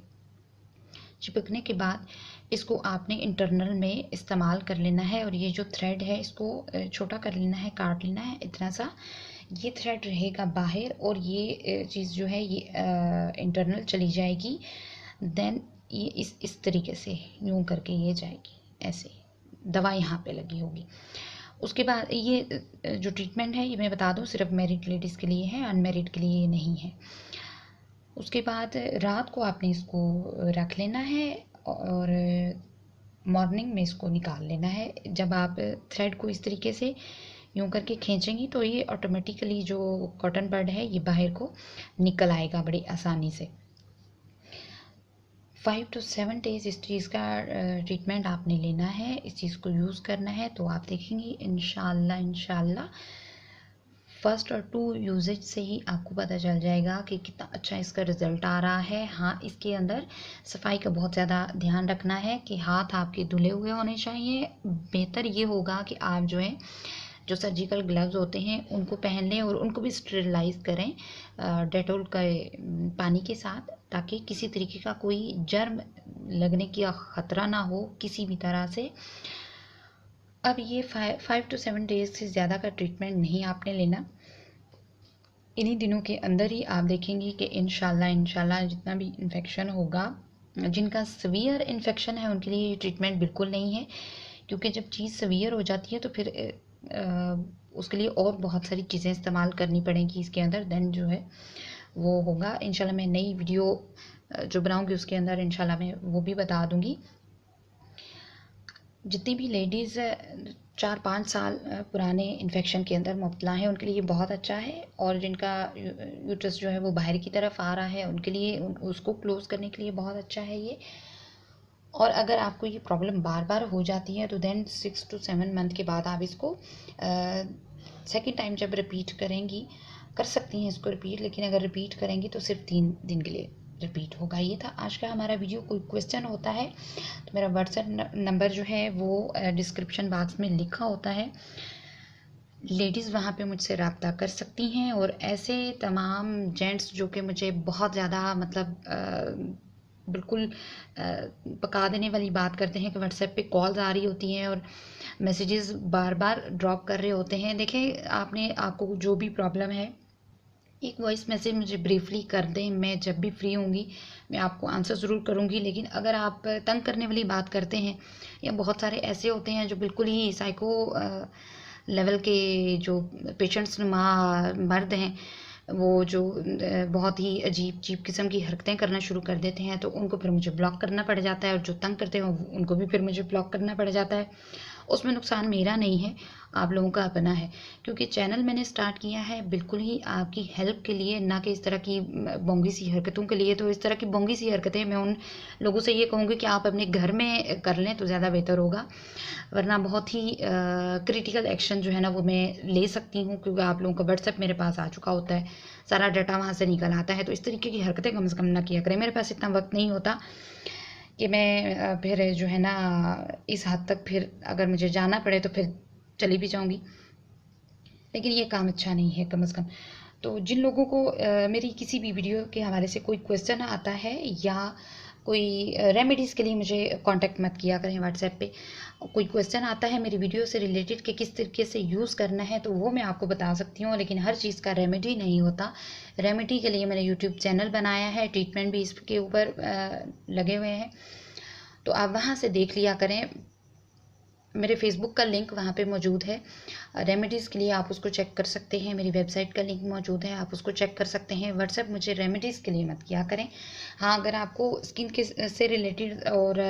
चिपकने के बाद इसको आपने इंटरनल में इस्तेमाल कर लेना है, और ये जो थ्रेड है इसको छोटा कर लेना है, काट लेना है इतना सा। ये थ्रेड रहेगा बाहर और ये चीज़ जो है ये इंटरनल चली जाएगी। देन ये इस तरीके से यूँ करके ये जाएगी, ऐसे दवा यहाँ पे लगी होगी। उसके बाद ये जो ट्रीटमेंट है ये मैं बता दूँ सिर्फ मैरिड लेडीज़ के लिए है, अनमैरिड के लिए ये नहीं है। उसके बाद रात को आपने इसको रख लेना है और मॉर्निंग में इसको निकाल लेना है। जब आप थ्रेड को इस तरीके से यूँ करके खींचेंगी तो ये ऑटोमेटिकली जो कॉटन बड है ये बाहर को निकल आएगा बड़ी आसानी से। 5 to 7 डेज़ इस चीज़ का ट्रीटमेंट आपने लेना है, इस चीज़ को यूज़ करना है, तो आप देखेंगी इंशाल्लाह फर्स्ट और 2 यूजेज से ही आपको पता चल जाएगा कि कितना अच्छा इसका रिज़ल्ट आ रहा है। हाँ, इसके अंदर सफाई का बहुत ज़्यादा ध्यान रखना है कि हाथ आपके धुले हुए होने चाहिए। बेहतर ये होगा कि आप जो है जो सर्जिकल ग्लव्स होते हैं उनको पहन लें और उनको भी स्टेरिलाइज करें डेटॉल का पानी के साथ, ताकि किसी तरीके का कोई जर्म लगने की ख़तरा ना हो किसी भी तरह से। अब ये 5 to 7 डेज़ से ज़्यादा का ट्रीटमेंट नहीं आपने लेना। इन्हीं दिनों के अंदर ही आप देखेंगी कि इंशाल्लाह जितना भी इन्फेक्शन होगा, जिनका सीवियर इन्फेक्शन है उनके लिए ये ट्रीटमेंट बिल्कुल नहीं है, क्योंकि जब चीज़ सीवियर हो जाती है तो फिर उसके लिए और बहुत सारी चीज़ें इस्तेमाल करनी पड़ेंगी इसके अंदर, देन जो है वो होगा। इंशाल्लाह मैं नई वीडियो जो बनाऊंगी उसके अंदर इंशाल्लाह मैं वो भी बता दूंगी। जितनी भी लेडीज़ 4-5 साल पुराने इन्फेक्शन के अंदर मुब्तला हैं उनके लिए बहुत अच्छा है, और जिनका यूट्रस जो है वो बाहर की तरफ आ रहा है उनके लिए उसको क्लोज़ करने के लिए बहुत अच्छा है ये। और अगर आपको ये प्रॉब्लम बार बार हो जाती है तो देन 6 to 7 मंथ के बाद आप इसको सेकेंड टाइम जब रिपीट करेंगी, कर सकती हैं इसको रिपीट, लेकिन अगर रिपीट करेंगी तो सिर्फ 3 दिन के लिए रिपीट होगा। ये था आज का हमारा वीडियो। कोई क्वेश्चन होता है तो मेरा व्हाट्सएप नंबर जो है वो डिस्क्रिप्शन बॉक्स में लिखा होता है, लेडीज़ वहाँ पे मुझसे रब्ता कर सकती हैं। और ऐसे तमाम जेंट्स जो कि मुझे बहुत ज़्यादा मतलब बिल्कुल पका देने वाली बात करते हैं कि व्हाट्सएप पे कॉल्स आ रही होती हैं और मैसेजेस बार बार ड्रॉप कर रहे होते हैं। देखें, आपको जो भी प्रॉब्लम है एक वॉइस मैसेज मुझे ब्रीफली कर दें, मैं जब भी फ्री होंगी मैं आपको आंसर ज़रूर करूँगी। लेकिन अगर आप तंग करने वाली बात करते हैं, या बहुत सारे ऐसे होते हैं जो बिल्कुल ही साइको लेवल के जो पेशेंट्स मर्द हैं, वो जो बहुत ही अजीब अजीब किस्म की हरकतें करना शुरू कर देते हैं, तो उनको फिर मुझे ब्लॉक करना पड़ जाता है, और जो तंग करते हैं उनको भी फिर मुझे ब्लॉक करना पड़ जाता है। उसमें नुकसान मेरा नहीं है, आप लोगों का अपना है, क्योंकि चैनल मैंने स्टार्ट किया है बिल्कुल ही आपकी हेल्प के लिए, ना कि इस तरह की बोंगी सी हरकतों के लिए। तो इस तरह की बोंगी सी हरकतें मैं उन लोगों से ये कहूँगी कि आप अपने घर में कर लें तो ज़्यादा बेहतर होगा, वरना बहुत ही क्रिटिकल एक्शन जो है ना वो मैं ले सकती हूँ, क्योंकि आप लोगों का व्हाट्सएप मेरे पास आ चुका होता है, सारा डाटा वहाँ से निकल आता है। तो इस तरीके की हरकतें कम से कम ना किया करें। मेरे पास इतना वक्त नहीं होता कि मैं फिर जो है ना इस हद तक फिर अगर मुझे जाना पड़े तो फिर चली भी जाऊँगी, लेकिन ये काम अच्छा नहीं है कम से कम। तो जिन लोगों को मेरी किसी भी वीडियो के हवाले से कोई क्वेश्चन आता है या कोई रेमेडीज़ के लिए मुझे कांटेक्ट मत किया करें व्हाट्सएप पे। कोई क्वेश्चन आता है मेरी वीडियो से रिलेटेड कि किस तरीके से यूज़ करना है, तो वो मैं आपको बता सकती हूँ, लेकिन हर चीज़ का रेमेडी नहीं होता। रेमेडी के लिए मैंने यूट्यूब चैनल बनाया है, ट्रीटमेंट भी इसके ऊपर लगे हुए हैं, तो आप वहाँ से देख लिया करें। मेरे फेसबुक का लिंक वहाँ पे मौजूद है, रेमेडीज़ के लिए आप उसको चेक कर सकते हैं। मेरी वेबसाइट का लिंक मौजूद है, आप उसको चेक कर सकते हैं। व्हाट्सएप मुझे रेमेडीज़ के लिए मत किया करें। हाँ, अगर आपको स्किन के से रिलेटेड और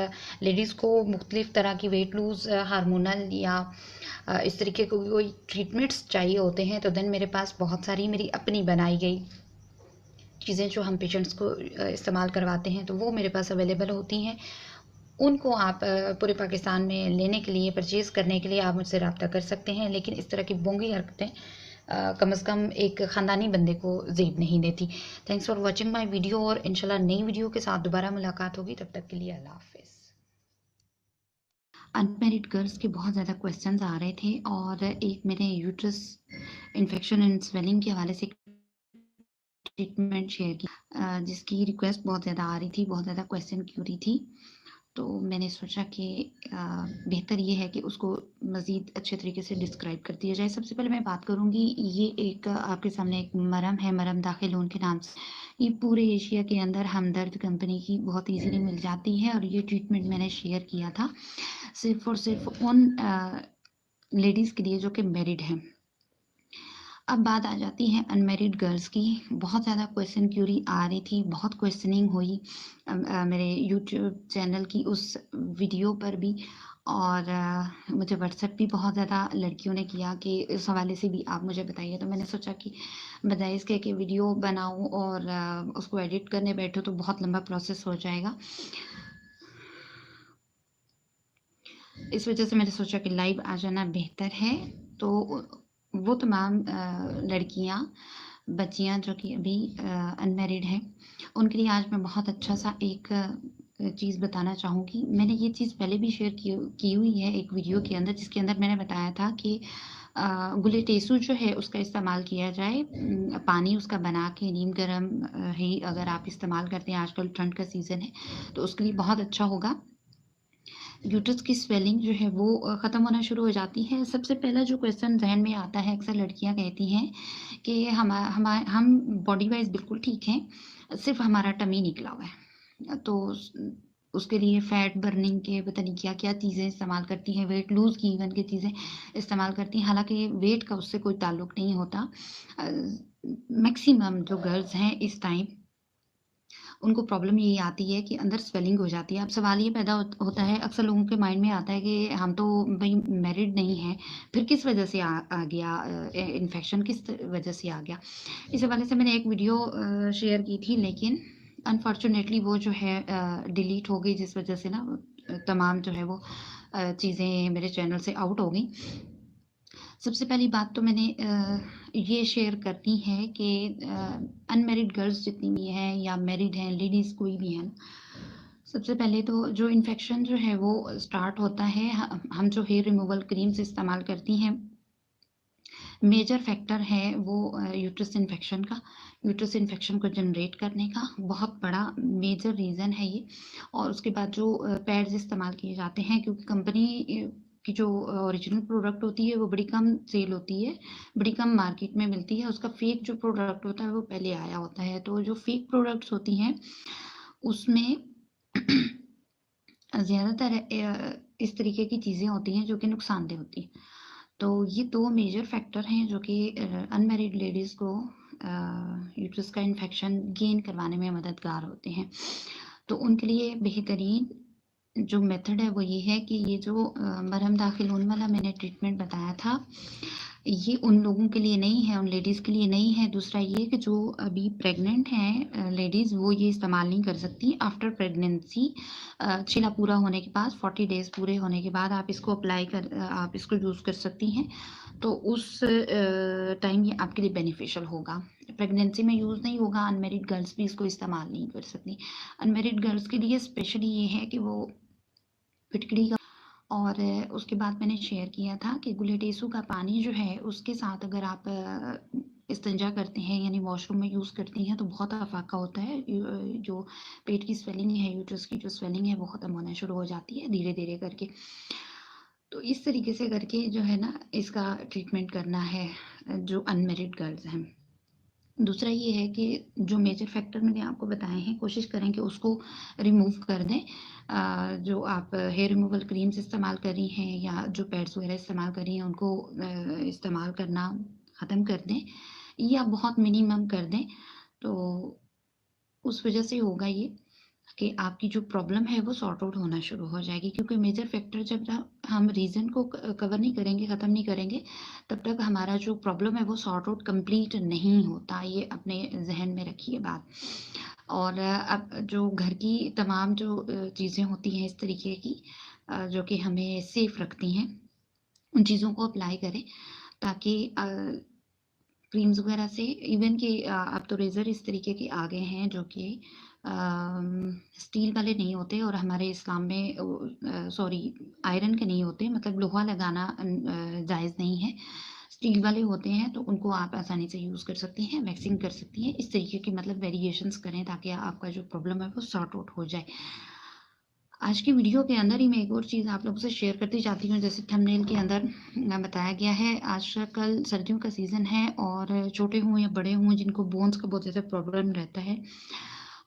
लेडीज़ को मुख्तलिफ़ तरह की वेट लूज़, हार्मोनल या इस तरीके के कोई ट्रीटमेंट्स चाहिए होते हैं, तो देन मेरे पास बहुत सारी मेरी अपनी बनाई गई चीज़ें जो हम पेशेंट्स को इस्तेमाल करवाते हैं, तो वो मेरे पास अवेलेबल होती हैं। उनको आप पूरे पाकिस्तान में लेने के लिए, परचेज़ करने के लिए आप मुझसे रब्ता कर सकते हैं। लेकिन इस तरह की बोंगी हरकतें कम से कम एक ख़ानदानी बंदे को ज़ेब नहीं देती। Thanks for watching my video, और इंशाल्लाह नई वीडियो के साथ दोबारा मुलाकात होगी। तब तक के लिए अल्लाह हाफ़िज़। अनमैरिड गर्ल्स के बहुत ज़्यादा क्वेश्चंस आ रहे थे और एक मैंने यूट्रस इन्फेक्शन एंड स्वेलिंग के हवाले से ट्रीटमेंट शेयर की, जिसकी रिक्वेस्ट बहुत ज़्यादा आ रही थी, बहुत ज़्यादा क्वेश्चन क्यूरी थी। तो मैंने सोचा कि बेहतर ये है कि उसको मज़ीद अच्छे तरीके से डिस्क्राइब कर दिया जाए। सबसे पहले मैं बात करूँगी, ये एक आपके सामने एक मरहम है, मरहम दाखिलून के नाम से। ये पूरे एशिया के अंदर हमदर्द कंपनी की बहुत ईज़िली मिल जाती है और ये ट्रीटमेंट मैंने शेयर किया था सिर्फ़ और सिर्फ़ उन लेडीज़ के लिए जो कि मैरिड हैं। अब बात आ जाती है अनमैरिड गर्ल्स की। बहुत ज़्यादा क्वेश्चन क्यूरी आ रही थी, बहुत क्वेश्चनिंग हुई मेरे यूट्यूब चैनल की उस वीडियो पर भी, और मुझे व्हाट्सएप भी बहुत ज़्यादा लड़कियों ने किया कि इस हवाले से भी आप मुझे बताइए। तो मैंने सोचा कि बजाय इसके कि वीडियो बनाऊं और उसको एडिट करने बैठो तो बहुत लंबा प्रोसेस हो जाएगा, इस वजह से मैंने सोचा कि लाइव आ जाना बेहतर है। तो वो तमाम लड़कियां, बच्चियां जो कि अभी अनमैरिड हैं, उनके लिए आज मैं बहुत अच्छा सा एक चीज़ बताना चाहूँगी। मैंने ये चीज़ पहले भी शेयर की हुई है एक वीडियो के अंदर, जिसके अंदर मैंने बताया था कि गुलेटेसु जो है उसका इस्तेमाल किया जाए, पानी उसका बना के नीम गर्म ही अगर आप इस्तेमाल करते हैं, आजकल ठंड का सीज़न है तो उसके लिए बहुत अच्छा होगा। यूट्रस की स्वेलिंग जो है वो ख़त्म होना शुरू हो जाती है। सबसे पहला जो क्वेश्चन ज़हन में आता है, अक्सर लड़कियाँ कहती हैं कि हम बॉडी वाइज़ बिल्कुल ठीक हैं, सिर्फ़ हमारा टमी निकला हुआ है। तो उसके लिए फ़ैट बर्निंग के पता नहीं क्या-क्या चीज़ें इस्तेमाल करती हैं, वेट लूज़ की इवन की चीज़ें इस्तेमाल करती हैं। हालाँकि वेट का उससे कोई ताल्लुक नहीं होता। अ, मैक्सिमम जो गर्ल्स हैं इस टाइम, उनको प्रॉब्लम यही आती है कि अंदर स्वेलिंग हो जाती है। अब सवाल ये पैदा होता है, अक्सर लोगों के माइंड में आता है कि हम तो भई मैरिड नहीं हैं, फिर किस वजह से आ गया इन्फेक्शन किस वजह से आ गया? इस हवाले से मैंने एक वीडियो शेयर की थी, लेकिन अनफॉर्च्यूनेटली वो जो है डिलीट हो गई, जिस वजह से ना तमाम जो है वो चीज़ें मेरे चैनल से आउट हो गई। सबसे पहली बात तो मैंने ये शेयर करनी है कि अनमैरिड गर्ल्स जितनी भी हैं या मैरिड हैं, लेडीज़ कोई भी हैं, सबसे पहले तो जो इन्फेक्शन जो है वो स्टार्ट होता है, हम जो हेयर रिमूवल क्रीम्स इस्तेमाल करती हैं, मेजर फैक्टर है वो यूट्रस इन्फेक्शन का, यूट्रस इन्फेक्शन को जनरेट करने का बहुत बड़ा मेजर रीज़न है ये। और उसके बाद जो पैड्स इस्तेमाल किए जाते हैं, क्योंकि कंपनी की जो ओरिजिनल प्रोडक्ट होती है वो बड़ी कम सेल होती है, बड़ी कम मार्केट में मिलती है, उसका फेक जो प्रोडक्ट होता है वो पहले आया होता है। तो जो फेक प्रोडक्ट्स होती हैं उसमें ज़्यादातर इस तरीके की चीज़ें होती हैं जो कि नुकसानदेह होती हैं। तो ये 2 मेजर फैक्टर हैं जो कि अनमैरिड लेडीज़ को यूट्रस का इन्फेक्शन गेन करवाने में मददगार होते हैं। तो उनके लिए बेहतरीन जो मेथड है वो ये है कि ये जो मरहम दाखिल होने वाला मैंने ट्रीटमेंट बताया था, ये उन लोगों के लिए नहीं है, उन लेडीज़ के लिए नहीं है। दूसरा ये कि जो अभी प्रेग्नेंट हैं लेडीज़, वो ये इस्तेमाल नहीं कर सकती। आफ्टर प्रेगनेंसी छिला पूरा होने के बाद 40 डेज़ पूरे होने के बाद आप इसको आप इसको यूज़ कर सकती हैं। तो उस टाइम ये आपके लिए बेनिफिशियल होगा। प्रेगनेंसी में यूज़ नहीं होगा, अनमैरिड गर्ल्स भी इसको इस्तेमाल नहीं कर सकती। अनमैरिड गर्ल्स के लिए स्पेशली ये है कि वो फिटकरी का, और उसके बाद मैंने शेयर किया था कि गुलेटेसु का पानी जो है उसके साथ अगर आप इस्तिंजा करते हैं, यानी वॉशरूम में यूज़ करती हैं, तो बहुत अफाका होता है। जो पेट की स्वेलिंग है, यूट्रस की जो स्वेलिंग है वो ख़त्म होना शुरू हो जाती है धीरे-धीरे करके। तो इस तरीके से करके जो है ना इसका ट्रीटमेंट करना है जो अनमैरिड गर्ल्स हैं। दूसरा ये है कि जो मेजर फैक्टर मैंने आपको बताए हैं, कोशिश करें कि उसको रिमूव कर दें। जो आप हेयर रिमूवल क्रीम्स इस्तेमाल कर रही हैं या जो पैड्स वगैरह इस्तेमाल कर रही हैं, उनको इस्तेमाल करना ख़त्म कर दें या बहुत मिनिमम कर दें। तो उस वजह से होगा ये कि आपकी जो प्रॉब्लम है वो सॉर्ट आउट होना शुरू हो जाएगी, क्योंकि मेजर फैक्टर जब तक हम रीज़न को कवर नहीं करेंगे, ख़त्म नहीं करेंगे, तब तक हमारा जो प्रॉब्लम है वो सॉर्ट आउट कंप्लीट नहीं होता। ये अपने जहन में रखिए बात। और अब जो घर की तमाम जो चीज़ें होती हैं इस तरीके की जो कि हमें सेफ रखती हैं, उन चीज़ों को अप्लाई करें, ताकि क्रीम्स वगैरह से, इवन कि अब तो रेज़र इस तरीके के आ गए हैं जो कि स्टील वाले नहीं होते और हमारे इस्लाम में सॉरी आयरन के नहीं होते, मतलब लोहा लगाना जायज़ नहीं है। स्टील वाले होते हैं तो उनको आप आसानी से यूज़ कर सकती हैं, वैक्सिंग कर सकती हैं। इस तरीके की मतलब वेरिएशंस करें ताकि आपका जो प्रॉब्लम है वो सॉर्ट आउट हो जाए। आज की वीडियो के अंदर ही मैं एक और चीज़ आप लोगों से शेयर करती जाती हूँ। जैसे थंबनेल के अंदर बताया गया है, आजकल सर्दियों का सीज़न है और छोटे हों या बड़े हों जिनको बोन्स का बहुत ज़्यादा प्रॉब्लम रहता है,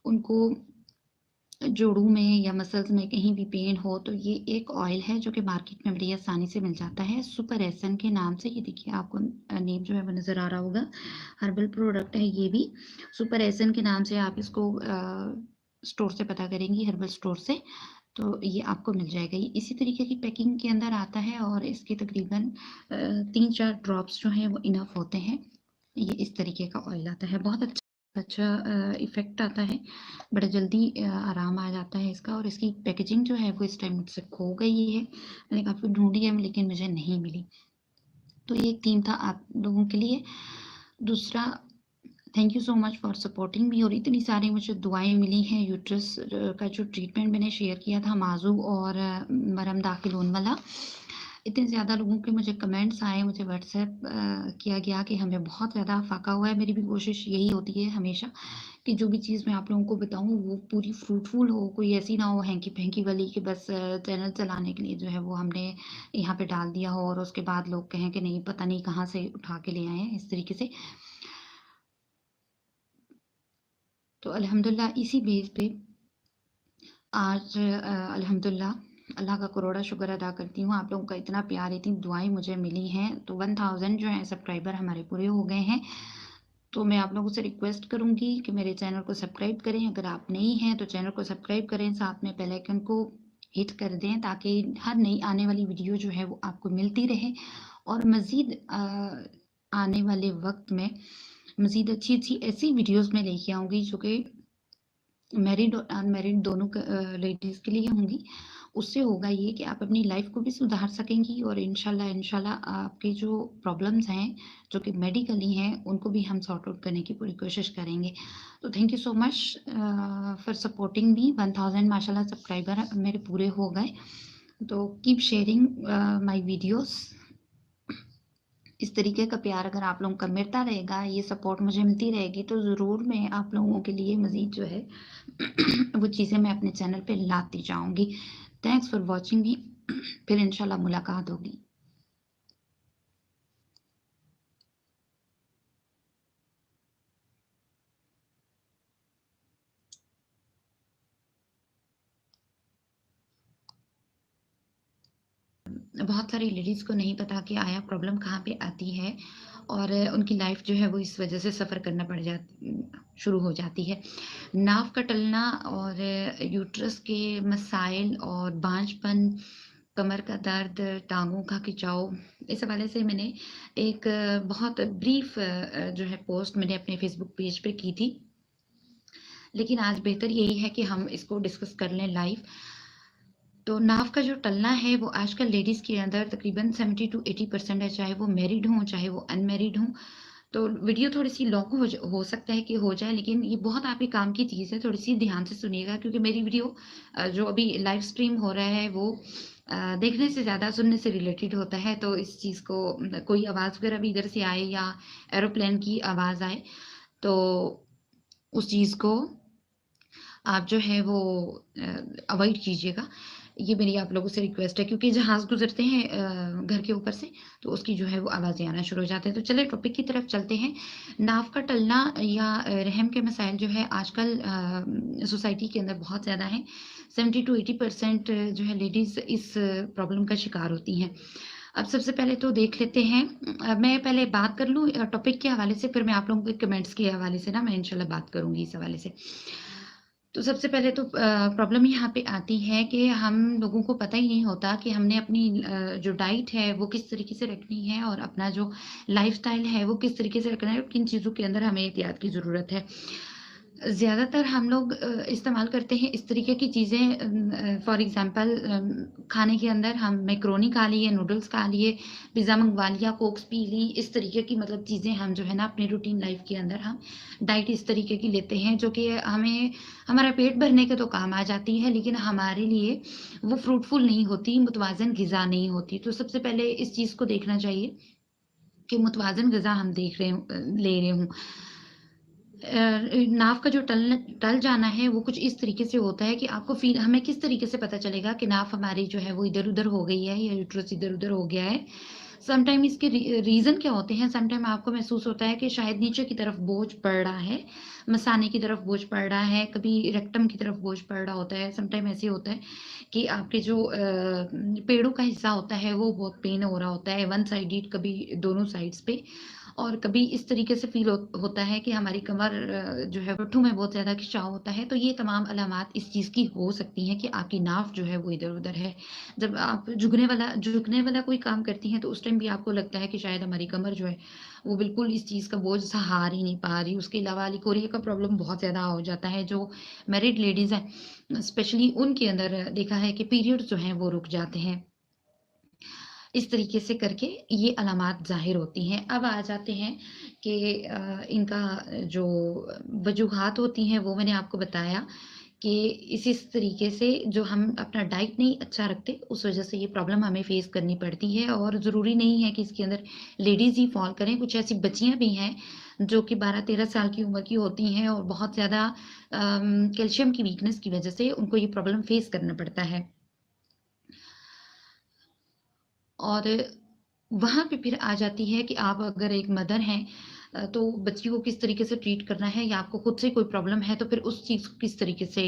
उनको जोड़ों में या मसल्स में कहीं भी पेन हो तो ये एक ऑयल है जो कि मार्केट में बड़ी आसानी से मिल जाता है, सुपर एसन के नाम से। ये देखिए आपको नेम जो है वो नज़र आ रहा होगा। हर्बल प्रोडक्ट है ये भी, सुपर एसन के नाम से आप इसको स्टोर से पता करेंगी, हर्बल स्टोर से, तो ये आपको मिल जाएगा। ये इसी तरीके की पैकिंग के अंदर आता है और इसके तकरीबन 3-4 ड्रॉप्स जो हैं वो इनफ होते हैं। ये इस तरीके का ऑयल आता है, बहुत अच्छा इफ़ेक्ट आता है, बड़ा जल्दी आराम आ जाता है इसका। और इसकी पैकेजिंग जो है वो इस टाइम मुझसे खो गई है, मैंने काफ़ी ढूँढी है लेकिन मुझे नहीं मिली। तो ये एक थीम था आप लोगों के लिए। दूसरा, thank you so much for supporting me. और इतनी सारी मुझे दुआएं मिली हैं। यूट्रस का जो ट्रीटमेंट मैंने शेयर किया था माजू और मरहम दाखिल होने वाला, इतने ज़्यादा लोगों के मुझे कमेंट्स आए, मुझे व्हाट्सएप किया गया कि हमें बहुत ज़्यादा फाका हुआ है। मेरी भी कोशिश यही होती है हमेशा कि जो भी चीज़ मैं आप लोगों को बताऊँ वो पूरी फ्रूटफुल हो, कोई ऐसी ना हो हैंकी पैंकी वाली कि बस चैनल चलाने के लिए जो है वो हमने यहाँ पे डाल दिया हो और उसके बाद लोग कहें कि नहीं पता नहीं कहाँ से उठा के ले आए हैं, इस तरीके से। तो अल्हम्दुलिल्लाह इसी बेस पे आज अल्हम्दुलिल्लाह अल्लाह का करोड़ा शुक्र अदा करती हूँ। आप लोगों का इतना प्यार, इतनी दुआएं मुझे मिली हैं, तो 1000 जो है सब्सक्राइबर हमारे पूरे हो गए हैं। तो मैं आप लोगों से रिक्वेस्ट करूँगी कि मेरे चैनल को सब्सक्राइब करें। अगर आप नई हैं तो चैनल को सब्सक्राइब करें, साथ में बेल आइकन को हिट कर दें ताकि हर नई आने वाली वीडियो जो है वो आपको मिलती रहे। और मज़ीद आने वाले वक्त में मज़ीद अच्छी अच्छी ऐसी वीडियोज़ मैं लेके आऊँगी जो कि मैरिड और अनमैरिड दोनों लेडीज़ के लिए होंगी। उससे होगा ये कि आप अपनी लाइफ को भी सुधार सकेंगी और इंशाल्लाह इंशाल्लाह आपकी जो प्रॉब्लम्स हैं, जो कि मेडिकली हैं, उनको भी हम सॉर्ट आउट करने की पूरी कोशिश करेंगे। तो thank you so much for supporting me. 1000 माशाल्लाह सब्सक्राइबर मेरे पूरे हो गए। तो कीप शेयरिंग माय वीडियोज़। इस तरीके का प्यार अगर आप लोगों का मिलता रहेगा, ये सपोर्ट मुझे मिलती रहेगी, तो ज़रूर मैं आप लोगों के लिए मज़ीद जो है वो चीज़ें मैं अपने चैनल पे लाती जाऊँगी। थैंक्स फॉर वॉचिंग मी। फिर इंशाल्लाह मुलाकात होगी। बहुत सारी लेडीज़ को नहीं पता कि आया प्रॉब्लम कहाँ पे आती है और उनकी लाइफ जो है वो इस वजह से सफ़र करना पड़ जाती शुरू हो जाती है। नाव का टलना और यूट्रस के मसाइल और बांझपन, कमर का दर्द, टाँगों का खिंचाव, इस हवाले से मैंने एक बहुत ब्रीफ जो है पोस्ट मैंने अपने फ़ेसबुक पेज पे की थी। लेकिन आज बेहतर यही है कि हम इसको डिस्कस कर लें लाइव। तो नाव का जो टलना है वो आजकल लेडीज़ के अंदर तकरीबन 70 टू 80% है, चाहे वो मैरिड हों, चाहे वो अनमैरिड हों। तो वीडियो थोड़ी-सी लॉन्ग हो सकता है कि हो जाए, लेकिन ये बहुत आपके काम की चीज़ है, थोड़ी-सी ध्यान से सुनिएगा क्योंकि मेरी वीडियो जो अभी लाइव स्ट्रीम हो रहा है वो देखने से ज़्यादा सुनने से रिलेटेड होता है। तो इस चीज़ को कोई आवाज़ वगैरह भी इधर से आए या एरोप्लेन की आवाज़ आए, तो उस चीज़ को आप जो है वो अवॉइड कीजिएगा। ये मेरी आप लोगों से रिक्वेस्ट है क्योंकि जहाज़ गुज़रते हैं घर के ऊपर से, तो उसकी जो है वो आवाज़ें आना शुरू हो जाते हैं। तो चलिए टॉपिक की तरफ चलते हैं। नाव का टलना या रहम के मसाइल जो है आजकल सोसाइटी के अंदर बहुत ज़्यादा हैं। 70 टू 80% जो है लेडीज़ इस प्रॉब्लम का शिकार होती हैं। अब सबसे पहले तो देख लेते हैं, मैं पहले बात कर लूँ टॉपिक के हवाले से, फिर मैं आप लोगों के कमेंट्स के हवाले से ना मैं इंशाल्लाह बात करूँगी इस हवाले से। तो सबसे पहले तो प्रॉब्लम यहाँ पे आती है कि हम लोगों को पता ही नहीं होता कि हमने अपनी जो डाइट है वो किस तरीके से रखनी है और अपना जो लाइफ़स्टाइल है वो किस तरीके से रखना है और किन चीज़ों के अंदर हमें एहतियात की ज़रूरत है। ज़्यादातर हम लोग इस्तेमाल करते हैं इस तरीके की चीज़ें, फॉर एग्ज़ाम्पल खाने के अंदर हम मैकरोनी खा लिए, नूडल्स खा लिए, पिज़्ज़ा मँगवा लिया, कोक्स पी ली, इस तरीके की मतलब चीज़ें हम जो है ना अपनी रूटीन लाइफ़ के अंदर हम डाइट इस तरीके की लेते हैं जो कि हमें हमारा पेट भरने के तो काम आ जाती है, लेकिन हमारे लिए वो फ्रूटफुल नहीं होती, मुतवाज़न ग़िज़ा नहीं होती। तो सबसे पहले इस चीज़ को देखना चाहिए कि मुतवाज़न ग़िज़ा हम देख रहे हों ले रहे हों। नाव का जो टल जाना है वो कुछ इस तरीके से होता है कि आपको फ़ील हमें किस तरीके से पता चलेगा कि नाव हमारी जो है वो इधर-उधर हो गई है या यूट्रस इधर-उधर हो गया है। समटाइम इसके रीज़न क्या होते हैं, समटाइम आपको महसूस होता है कि शायद नीचे की तरफ बोझ पड़ रहा है, मसाने की तरफ बोझ पड़ रहा है, कभी रेक्टम की तरफ बोझ पड़ रहा होता है। समटाइम ऐसे होता है कि आपके जो पेड़ों का हिस्सा होता है वो बहुत पेन हो रहा होता है, वन साइडेड, कभी दोनों साइड्स पे। और कभी इस तरीके से फ़ील होता है कि हमारी कमर जो है पिट्ठू में बहुत ज़्यादा खिंचाव होता है, तो ये तमाम अलामात इस चीज़ की हो सकती हैं कि आपकी नाव जो है वो इधर-उधर है। जब आप झुकने वाला कोई काम करती हैं, तो उस टाइम भी आपको लगता है कि शायद हमारी कमर जो है, वो बिल्कुल इस चीज़ का बोझ सहार ही नहीं पा रही। उसके अलावा लिकोरिया का प्रॉब्लम बहुत ज़्यादा हो जाता है, जो मैरिड लेडीज़ हैं, स्पेशली उनके अंदर देखा है कि पीरियड्स जो हैं वो रुक जाते हैं। इस तरीके से करके ये अलामात ज़ाहिर होती हैं। अब आ जाते हैं कि इनका जो वजूहात होती हैं वो मैंने आपको बताया कि इस तरीके से जो हम अपना डाइट नहीं अच्छा रखते, उस वज़ह से ये प्रॉब्लम हमें फ़ेस करनी पड़ती है। और ज़रूरी नहीं है कि इसके अंदर लेडीज़ ही फ़ॉल करें, कुछ ऐसी बच्चियाँ भी हैं जो कि 12-13 साल की उम्र की होती हैं और बहुत ज़्यादा कैल्शियम की वीकनेस की वज़ह से उनको ये प्रॉब्लम फ़ेस करना पड़ता है। और वहाँ पे फिर आ जाती है कि आप अगर एक मदर हैं, तो बच्ची को किस तरीके से ट्रीट करना है, या आपको खुद से कोई प्रॉब्लम है तो फिर उस चीज़ को किस तरीके से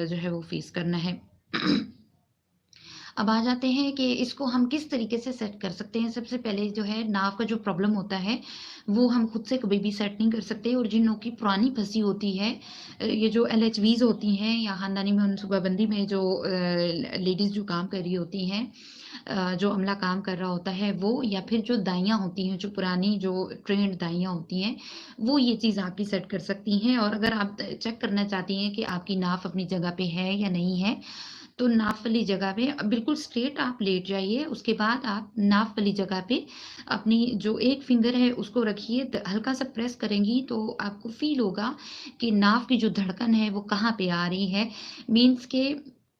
जो है वो फेस करना है। अब आ जाते हैं कि इसको हम किस तरीके से सेट कर सकते हैं। सबसे पहले जो है नाव का जो प्रॉब्लम होता है, वो हम खुद से कभी भी सेट नहीं कर सकते। और जिन लोग की पुरानी फँसी होती है, ये जो एलएचवीज़ होती हैं या ख़ानदानी मनसूबाबंदी में जो लेडीज़ जो काम कर रही होती हैं, जो अमला काम कर रहा होता है वो, या फिर जो दाइयाँ होती हैं, जो पुरानी जो ट्रेन्ड दाइयाँ होती हैं, वो ये चीज़ आपकी सेट कर सकती हैं। और अगर आप चेक करना चाहती हैं कि आपकी नाव अपनी जगह पे है या नहीं है, तो नाव वाली जगह पे बिल्कुल स्ट्रेट आप लेट जाइए। उसके बाद आप नाव वाली जगह पे अपनी जो एक फिंगर है उसको रखिए, हल्का सा प्रेस करेंगी तो आपको फील होगा कि नाव की जो धड़कन है वो कहाँ पे आ रही है। मीन्स के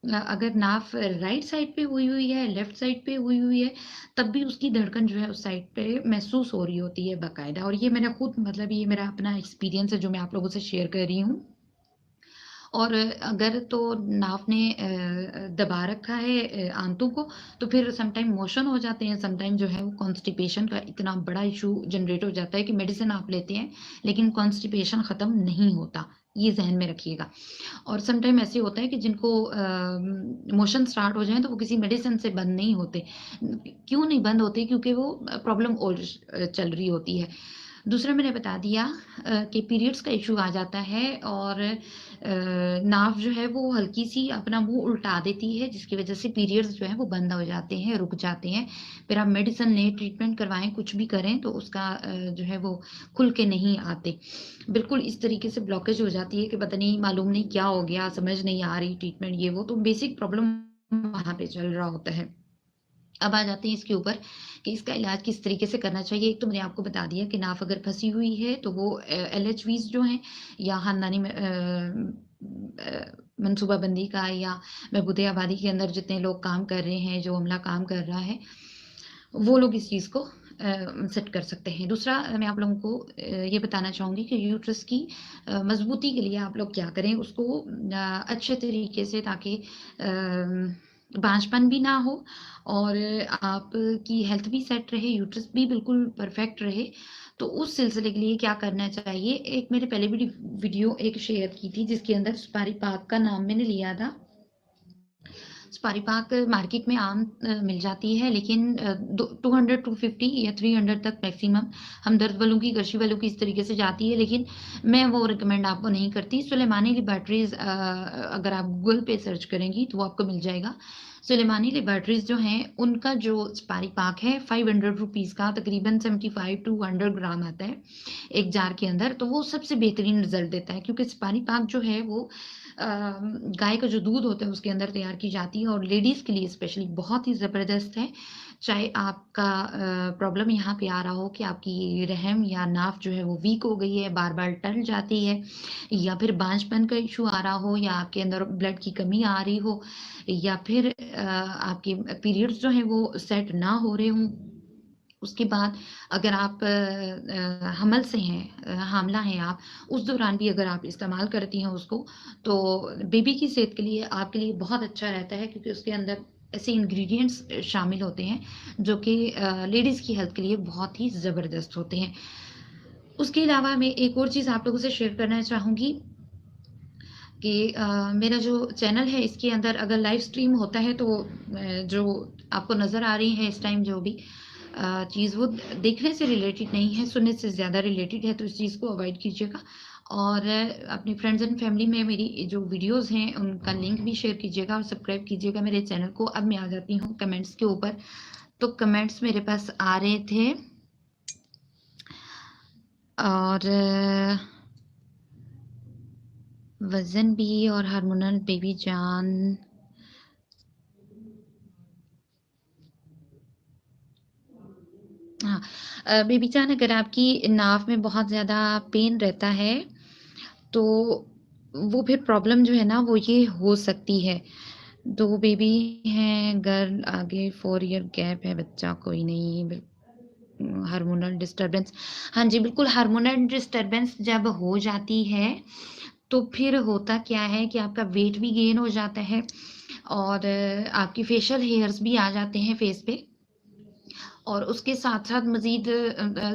अगर नाव राइट साइड पे हुई हुई है, लेफ्ट साइड पे हुई हुई है, तब भी उसकी धड़कन जो है उस साइड पे महसूस हो रही होती है बाकायदा। और ये मैंने खुद मतलब ये मेरा अपना एक्सपीरियंस है जो मैं आप लोगों से शेयर कर रही हूँ। और अगर तो नाव ने दबा रखा है आंतों को, तो फिर समटाइम मोशन हो जाते हैं, समटाइम जो है वो कॉन्स्टिपेशन का इतना बड़ा इश्यू जनरेट हो जाता है कि मेडिसिन आप लेते हैं, लेकिन कॉन्स्टिपेशन खत्म नहीं होता, ये ज़हन में रखिएगा। और समटाइम ऐसे होता है कि जिनको मोशन स्टार्ट हो जाएँ तो वो किसी मेडिसिन से बंद नहीं होते। क्यों नहीं बंद होते? क्योंकि वो प्रॉब्लम और चल रही होती है। दूसरा मैंने बता दिया कि पीरियड्स का इश्यू आ जाता है, और नाव जो है वो हल्की-सी अपना मुँह उल्टा देती है, जिसकी वज़ह से पीरियड्स जो हैं वो बंद हो जाते हैं, रुक जाते हैं। फिर आप मेडिसिन लें, ट्रीटमेंट करवाएँ, कुछ भी करें तो उसका जो है वो खुल के नहीं आते। बिल्कुल इस तरीके से ब्लॉकेज हो जाती है कि पता नहीं मालूम नहीं क्या हो गया, समझ नहीं आ रही ट्रीटमेंट ये वो, तो बेसिक प्रॉब्लम वहाँ पे चल रहा होता है। अब आ जाते हैं इसके ऊपर कि इसका इलाज किस तरीके से करना चाहिए। एक तो मैंने आपको बता दिया कि नाफ अगर फँसी हुई है तो वो एलएचवीज़ जो हैं या ख़ानदानी में मनसूबाबंदी का या बहबूदे आबादी के अंदर जितने लोग काम कर रहे हैं, जो अमला काम कर रहा है, वो लोग इस चीज़ को सेट कर सकते हैं। दूसरा मैं आप लोगों को ये बताना चाहूँगी कि यूट्रस की मज़बूती के लिए आप लोग क्या करें, उसको अच्छे तरीके से, ताकि बांझपन भी ना हो और आपकी हेल्थ भी सेट रहे, यूट्रस भी बिल्कुल परफेक्ट रहे। तो उस सिलसिले के लिए क्या करना चाहिए, एक मैंने पहले भी वीडियो एक शेयर की थी जिसके अंदर सुपारी पाक का नाम मैंने लिया था। सुपारी पाक मार्केट में आम मिल जाती है, लेकिन 200 250 या 300 तक मैक्सिमम हमदर्द वालों की, गर्शी वालों की इस तरीके से जाती है, लेकिन मैं वो रिकमेंड आपको नहीं करती। सुलेमानी लैबोरेटरीज़ अगर आप गूगल पे सर्च करेंगी तो वो आपको मिल जाएगा। सुलेमानी लेबॉरेटरीज जो हैं उनका जो स्पारी पाक है 500 रुपीज़ का तकरीबन 75 टू 100 ग्राम आता है एक जार के अंदर। तो वो सबसे बेहतरीन रिजल्ट देता है, क्योंकि स्पारी पाक जो है वो गाय का जो दूध होता है उसके अंदर तैयार की जाती है और लेडीज़ के लिए स्पेशली बहुत ही ज़बरदस्त है। चाहे आपका प्रॉब्लम यहाँ पे आ रहा हो कि आपकी रहम या नाफ जो है वो वीक हो गई है, बार बार टल जाती है, या फिर बांझपन का इशू आ रहा हो, या आपके अंदर ब्लड की कमी आ रही हो, या फिर आपके पीरियड्स जो हैं वो सेट ना हो रहे हों। उसके बाद अगर आप हमल से हैं, हामला हैं आप, उस दौरान भी अगर आप इस्तेमाल करती हैं उसको, तो बेबी की सेहत के लिए आपके लिए बहुत अच्छा रहता है, क्योंकि उसके अंदर ऐसे इंग्रेडिएंट्स शामिल होते हैं जो कि लेडीज़ की हेल्थ के लिए बहुत ही ज़बरदस्त होते हैं। उसके अलावा मैं एक और चीज़ आप लोगों से शेयर करना चाहूँगी कि मेरा जो चैनल है इसके अंदर अगर लाइव स्ट्रीम होता है तो जो आपको नज़र आ रही है इस टाइम जो भी चीज़ वो देखने से रिलेटेड नहीं है, सुनने से ज़्यादा रिलेटेड है, तो इस चीज़ को अवॉइड कीजिएगा। और अपने फ्रेंड्स एंड फैमिली में मेरी जो वीडियोस हैं उनका लिंक भी शेयर कीजिएगा और सब्सक्राइब कीजिएगा मेरे चैनल को। अब मैं आ जाती हूँ कमेंट्स के ऊपर। तो कमेंट्स मेरे पास आ रहे थे और वज़न भी और हार्मोनल बेबी जान हाँ, बेबी जान अगर आपकी नाव में बहुत ज़्यादा पेन रहता है तो वो फिर प्रॉब्लम जो है ना वो ये हो सकती है। 2 बेबी हैं, गर्ल आगे 4 ईयर गैप है, बच्चा कोई नहीं, हार्मोनल डिस्टर्बेंस। हाँ जी, बिल्कुल हार्मोनल डिस्टर्बेंस जब हो जाती है तो फिर होता क्या है कि आपका वेट भी गेन हो जाता है और आपकी फेशियल हेयर्स भी आ जाते हैं फेस पे, और उसके साथ-साथ मज़ीद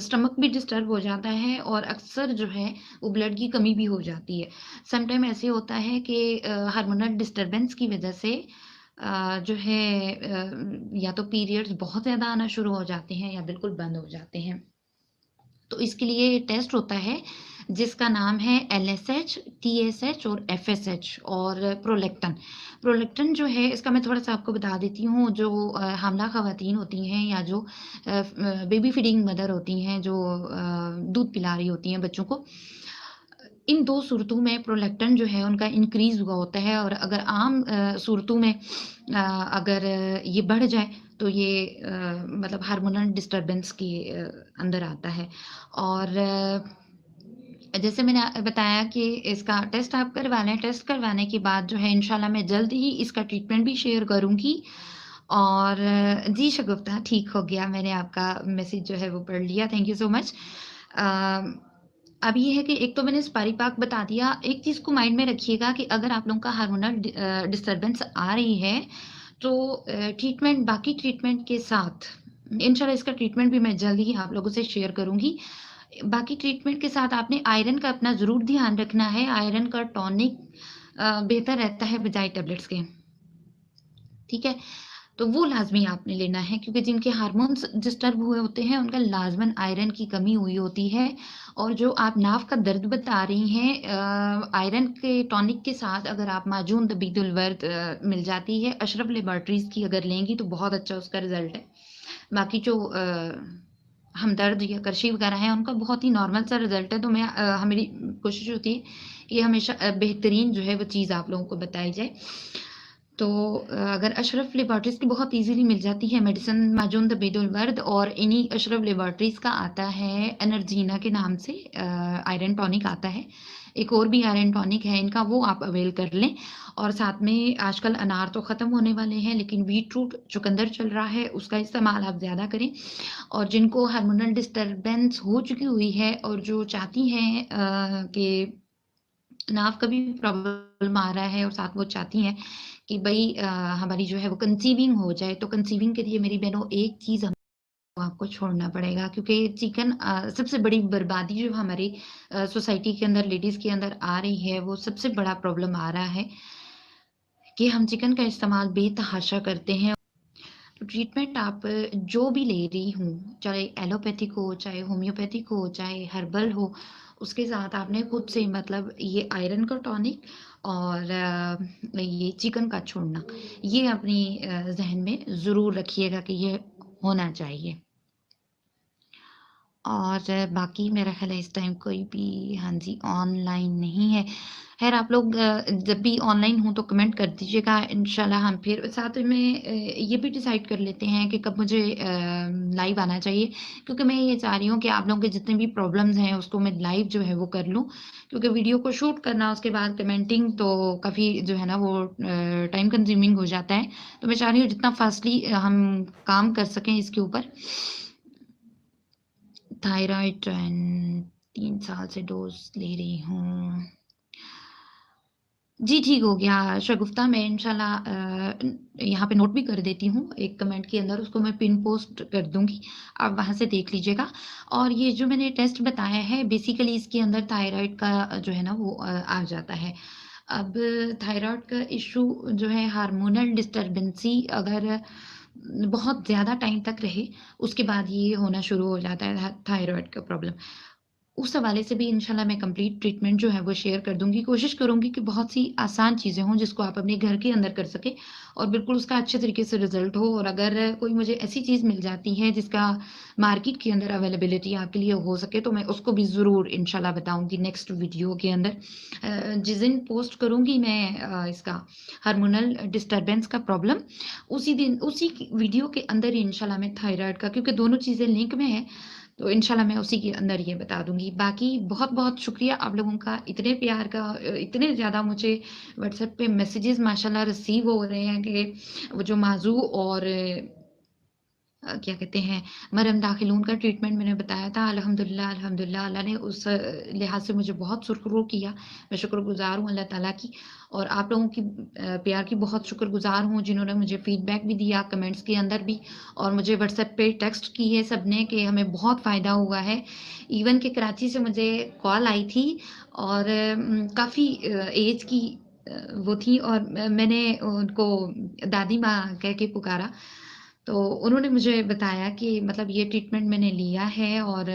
स्टमक भी डिस्टर्ब हो जाता है और अक्सर जो है वो ब्लड की कमी भी हो जाती है। सम टाइम ऐसे होता है कि हार्मोनल डिस्टर्बेंस की वज़ह से जो है या तो पीरियड्स बहुत ज़्यादा आना शुरू हो जाते हैं या बिल्कुल बंद हो जाते हैं। तो इसके लिए टेस्ट होता है जिसका नाम है एलएसएच, टीएसएच और एफएसएच और प्रोलैक्टिन। प्रोलैक्टिन जो है इसका मैं थोड़ा-सा आपको बता देती हूँ, जो हामला ख़वातीन होती हैं या जो बेबी फीडिंग मदर होती हैं, जो दूध पिला रही होती हैं बच्चों को, इन 2 सूरतों में प्रोलैक्टिन जो है उनका इंक्रीज़ हुआ होता है, और अगर आम सूरतों में अगर ये बढ़ जाए तो ये मतलब हार्मोनल डिस्टर्बेंस के अंदर आता है। और जैसे मैंने बताया कि इसका टेस्ट आप करवा लें, टेस्ट करवाने के बाद जो है इंशाल्लाह मैं जल्द ही इसका ट्रीटमेंट भी शेयर करूँगी। और जी शगुफ्ता ठीक हो गया, मैंने आपका मैसेज जो है वो पढ़ लिया, थैंक यू सो मच। अब ये है कि एक तो मैंने स्पारी पाक बता दिया, एक चीज़ को माइंड में रखिएगा कि अगर आप लोगों का हार्मोनल डिस्टर्बेंस आ रही है तो ट्रीटमेंट बाकी ट्रीटमेंट के साथ इंशाल्लाह इसका ट्रीटमेंट भी मैं जल्द ही आप लोगों से शेयर करूँगी। बाकी ट्रीटमेंट के साथ आपने आयरन का अपना ज़रूर ध्यान रखना है, आयरन का टॉनिक बेहतर रहता है बजाय टैबलेट्स के, ठीक है? तो वो लाज़मी आपने लेना है, क्योंकि जिनके हार्मोन्स डिस्टर्ब हुए होते हैं उनका लाज़मन आयरन की कमी हुई होती है। और जो आप नाफ़ का दर्द बता रही हैं, आयरन के टॉनिक के साथ अगर आप माजून तबीदुल वर्द मिल जाती है अशरफ लेबॉरेटरीज़ की अगर लेंगी तो बहुत अच्छा उसका रिज़ल्ट है। बाकी जो हमदर्द या करशी वगैरह हैं उनका बहुत ही नॉर्मल सा रिज़ल्ट है, तो मेरी कोशिश होती है कि हमेशा बेहतरीन जो है वो चीज़ आप लोगों को बताई जाए। तो अगर अशरफ लेबॉरेटरीज़ की बहुत ईज़िली मिल जाती है मेडिसिन माजून तबीदुल वर्द, और इन्हीं अशरफ लेबॉरेटरीज़ का आता है एनर्जीना के नाम से आयरन टॉनिक आता है। एक और भी आयरन टॉनिक है इनका, वो आप अवेल कर लें। और साथ में आजकल अनार तो ख़त्म होने वाले हैं, लेकिन बीटरूट चुकंदर चल रहा है, उसका इस्तेमाल आप ज़्यादा करें। और जिनको हार्मोनल डिस्टर्बेंस हो चुकी हुई है और जो चाहती हैं कि नाव का भी प्रॉब्लम आ रहा है और साथ वो चाहती हैं कि भई हमारी जो है वो कंसीविंग हो जाए, तो कंसीविंग के लिए मेरी बहनों एक चीज़ हमको आपको छोड़ना पड़ेगा, क्योंकि चिकन सबसे बड़ी बर्बादी जो हमारी सोसाइटी के अंदर लेडीज़ के अंदर आ रही है, वो सबसे बड़ा प्रॉब्लम आ रहा है कि हम चिकन का इस्तेमाल बेतहाशा करते हैं। तो ट्रीटमेंट आप जो भी ले रही हूँ, चाहे एलोपैथिक हो, चाहे होम्योपैथिक हो, चाहे हर्बल हो, उसके साथ आपने खुद से मतलब ये आयरन का टॉनिक और ये चिकन का छोड़ना, ये अपनी ज़हन में ज़रूर रखिएगा कि ये होना चाहिए। और बाकी मेरा ख़्याल है इस टाइम कोई भी, हाँ जी, ऑनलाइन नहीं है। ख़ैर आप लोग जब भी ऑनलाइन हों तो कमेंट कर दीजिएगा, इंशाल्लाह हम फिर साथ में ये भी डिसाइड कर लेते हैं कि कब मुझे लाइव आना चाहिए, क्योंकि मैं ये चाह रही हूँ कि आप लोगों के जितने भी प्रॉब्लम्स हैं उसको मैं लाइव जो है वो कर लूँ, क्योंकि वीडियो को शूट करना उसके बाद कमेंटिंग तो काफ़ी जो है ना वो टाइम कंज्यूमिंग हो जाता है। तो मैं चाह रही हूँ जितना फ़ास्टली हम काम कर सकें इसके ऊपर। थायरॉइड एंड 3 साल से डोज़ ले रही हूँ। जी, ठीक हो गया शगुफ्ता। मैं इंशाल्लाह यहाँ पे नोट भी कर देती हूँ, एक कमेंट के अंदर उसको मैं पिन पोस्ट कर दूँगी, आप वहाँ से देख लीजिएगा। और ये जो मैंने टेस्ट बताया है बेसिकली इसके अंदर थायरॉइड का जो है ना वो आ जाता है। अब थायरॉइड का इश्यू जो है हार्मोनल डिस्टर्बेंसी अगर बहुत ज़्यादा टाइम तक रहे, उसके बाद ये होना शुरू हो जाता है थायरॉइड का प्रॉब्लम। उस हवाले से भी इंशाल्लाह मैं कंप्लीट ट्रीटमेंट जो है वो शेयर कर दूँगी। कोशिश करूँगी कि बहुत सी आसान चीज़ें हों जिसको आप अपने घर के अंदर कर सकें और बिल्कुल उसका अच्छे तरीके से रिज़ल्ट हो। और अगर कोई मुझे ऐसी चीज़ मिल जाती है जिसका मार्केट के अंदर अवेलेबिलिटी आपके लिए हो सके तो मैं उसको भी ज़रूर इंशाल्लाह बताऊँगी नेक्स्ट वीडियो के अंदर। जिस दिन पोस्ट करूँगी मैं इसका हार्मोनल डिस्टर्बेंस का प्रॉब्लम, उसी दिन उसी की वीडियो के अंदर ही इंशाल्लाह मैं थायरॉइड का, क्योंकि दोनों चीज़ें लिंक में हैं, तो इंशाल्लाह मैं उसी के अंदर ये बता दूँगी। बाकी बहुत-बहुत शुक्रिया आप लोगों का, इतने प्यार का, इतने ज़्यादा मुझे व्हाट्सएप पे मैसेजेस माशाल्लाह रिसीव हो रहे हैं कि वो जो माज़ू और क्या कहते हैं, मरहम दाखिलून का ट्रीटमेंट मैंने बताया था, अल्हम्दुलिल्लाह अल्हम्दुलिल्लाह अल्लाह ने उस लिहाज से मुझे बहुत सुरखरू किया। मैं शुक्रगुज़ार हूँ अल्लाह ताला की, और आप लोगों की प्यार की बहुत शुक्रगुज़ार हूँ जिन्होंने मुझे फ़ीडबैक भी दिया कमेंट्स के अंदर भी, और मुझे व्हाट्सएप पे टेक्स्ट किए सबने कि हमें बहुत फ़ायदा हुआ है। इवन कि कराची से मुझे कॉल आई थी और काफ़ी ऐज की वो थी, और मैंने उनको दादी माँ कह के पुकारा। तो उन्होंने मुझे बताया कि मतलब ये ट्रीटमेंट मैंने लिया है और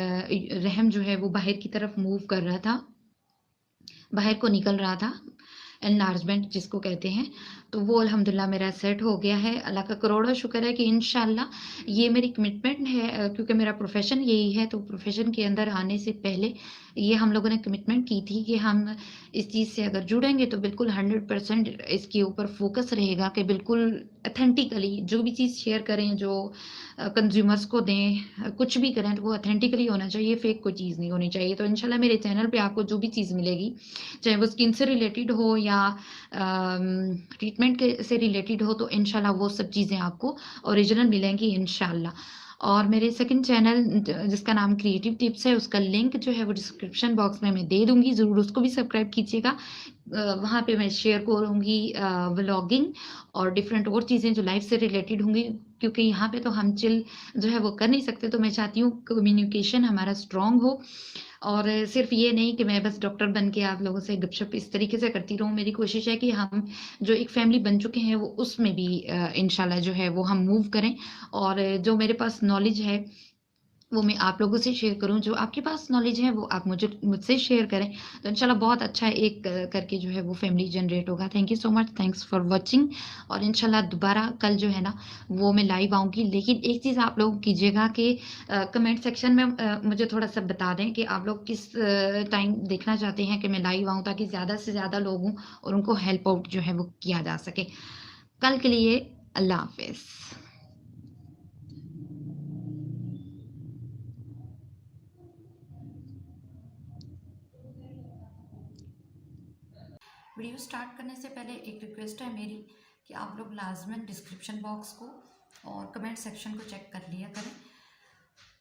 रहम जो है वो बाहर की तरफ मूव कर रहा था, बाहर को निकल रहा था, एनलार्जमेंट जिसको कहते हैं। तो वो अल्हम्दुलिल्लाह मेरा सेट हो गया है। अल्लाह का करोड़ों शुक्र है कि इंशाअल्लाह ये मेरी कमिटमेंट है, क्योंकि मेरा प्रोफ़ेशन यही है, तो प्रोफ़ेशन के अंदर आने से पहले ये हम लोगों ने कमिटमेंट की थी कि हम इस चीज़ से अगर जुड़ेंगे तो बिल्कुल 100% इसके ऊपर फ़ोकस रहेगा कि बिल्कुल ऑथेंटिकली जो भी चीज़ शेयर करें, जो कंज़्यूमर्स को दें, कुछ भी करें तो वो ऑथेंटिकली होना चाहिए, फ़ेक कोई चीज़ नहीं होनी चाहिए। तो इंशाल्लाह मेरे चैनल पे आपको जो भी चीज़ मिलेगी, चाहे वो स्किन से रिलेटेड हो या ट्रीटमेंट के से रिलेटेड हो, तो इंशाल्लाह वो सब चीज़ें आपको ओरिजिनल मिलेंगी इंशाल्लाह। और मेरे सेकंड चैनल जिसका नाम क्रिएटिव टिप्स है, उसका लिंक जो है वो डिस्क्रिप्शन बॉक्स में मैं दे दूँगी, ज़रूर उसको भी सब्सक्राइब कीजिएगा। वहाँ पे मैं शेयर करूँगी व्लॉगिंग और डिफरेंट और चीज़ें जो लाइफ़ से रिलेटेड होंगी, क्योंकि यहाँ पे तो हम चिल जो है वो कर नहीं सकते, तो मैं चाहती हूँ कम्युनिकेशन हमारा स्ट्रॉन्ग हो, और सिर्फ़ ये नहीं कि मैं बस डॉक्टर बन के आप लोगों से गपशप इस तरीके से करती रहूँ। मेरी कोशिश है कि हम जो एक फैमिली बन चुके हैं वो उसमें भी इंशाल्लाह जो है वो हम मूव करें, और जो मेरे पास नॉलेज है वो मैं आप लोगों से शेयर करूँ, जो आपके पास नॉलेज है वो आप मुझसे शेयर करें। तो इंशाल्लाह बहुत अच्छा एक करके जो है वो फैमिली जनरेट होगा। Thank you so much, thanks for watching. और इंशाल्लाह दोबारा कल जो है ना वो मैं लाइव आऊँगी। लेकिन एक चीज़ आप लोग कीजिएगा कि कमेंट सेक्शन में मुझे थोड़ा-सा बता दें कि आप लोग किस टाइम देखना चाहते हैं कि मैं लाइव आऊँ, ताकि ज़्यादा से ज़्यादा लोग हों और उनको हेल्प आउट जो है वो किया जा सके। कल के लिए अल्लाह हाफ़िज़। वीडियो स्टार्ट करने से पहले एक रिक्वेस्ट है मेरी कि आप लोग लाजमन डिस्क्रिप्शन बॉक्स को और कमेंट सेक्शन को चेक कर लिया करें,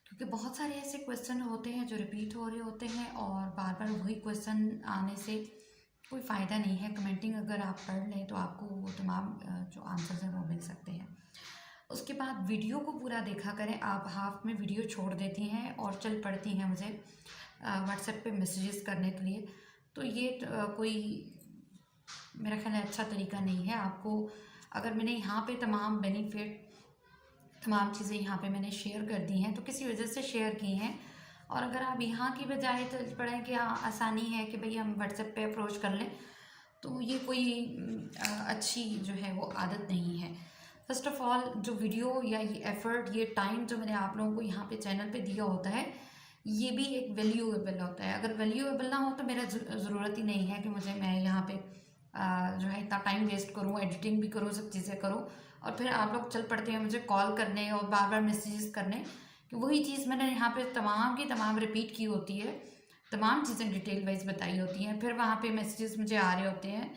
क्योंकि बहुत सारे ऐसे क्वेश्चन होते हैं जो रिपीट हो रहे होते हैं, और बार बार वही क्वेश्चन आने से कोई फ़ायदा नहीं है। कमेंटिंग अगर आप पढ़ लें तो आपको वो तमाम जो आंसर्स हैं वो मिल सकते हैं। उसके बाद वीडियो को पूरा देखा करें। आप हाफ में वीडियो छोड़ देती हैं और चल पड़ती हैं मुझे व्हाट्सएप पे मैसेजेस करने के लिए, तो ये कोई मेरा ख्याल है अच्छा तरीका नहीं है। आपको अगर मैंने यहाँ पे तमाम बेनिफिट तमाम चीज़ें यहाँ पे मैंने शेयर कर दी हैं। तो किसी वजह से शेयर की हैं, और अगर आप यहाँ की बजाय चल पड़े कि हाँ आसानी है कि भाई हम व्हाट्सएप पे अप्रोच कर लें, तो ये कोई अच्छी जो है वो आदत नहीं है। फर्स्ट ऑफ ऑल जो वीडियो या ये एफर्ट, ये टाइम जो मैंने आप लोगों को यहाँ पे चैनल पे दिया होता है, ये भी एक वैल्यूएबल होता है। अगर वैल्यूएबल ना हो तो मेरा ज़रूरत ही नहीं है कि मैं यहाँ पे जो है इतना टाइम वेस्ट करूँ, एडिटिंग भी करूँ, सब चीज़ें करूँ, और फिर आप लोग चल पड़ते हैं मुझे कॉल करने और बार बार मैसेजेस करने कि वही चीज़ मैंने यहाँ पे तमाम की तमाम रिपीट की होती है, तमाम चीज़ें डिटेल वाइज बताई होती हैं, फिर वहाँ पे मैसेजेस मुझे आ रहे होते हैं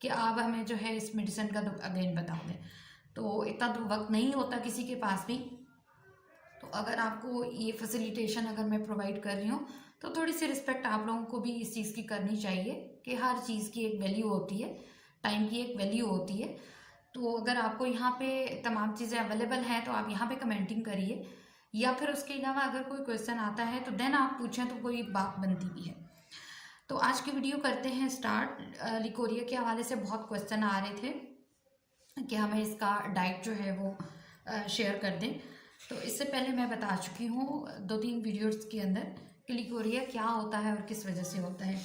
कि आप हमें जो है इस मेडिसिन का अगेन बता दें। तो इतना तो वक्त नहीं होता किसी के पास भी। तो अगर आपको ये फैसिलिटेशन अगर मैं प्रोवाइड कर रही हूँ, तो थोड़ी सी रिस्पेक्ट आप लोगों को भी इस चीज़ की करनी चाहिए कि हर चीज़ की एक वैल्यू होती है, टाइम की एक वैल्यू होती है। तो अगर आपको यहाँ पे तमाम चीज़ें अवेलेबल हैं तो आप यहाँ पे कमेंटिंग करिए, या फिर उसके अलावा अगर कोई क्वेश्चन आता है तो देन आप पूछें, तो कोई बात बनती भी है। तो आज की वीडियो करते हैं स्टार्ट। लिकोरिया के हवाले से बहुत क्वेश्चन आ रहे थे कि हमें इसका डाइट जो है वो शेयर कर दें। तो इससे पहले मैं बता चुकी हूँ 2-3 वीडियोस के अंदर कि लिकोरिया क्या होता है और किस वजह से होता है।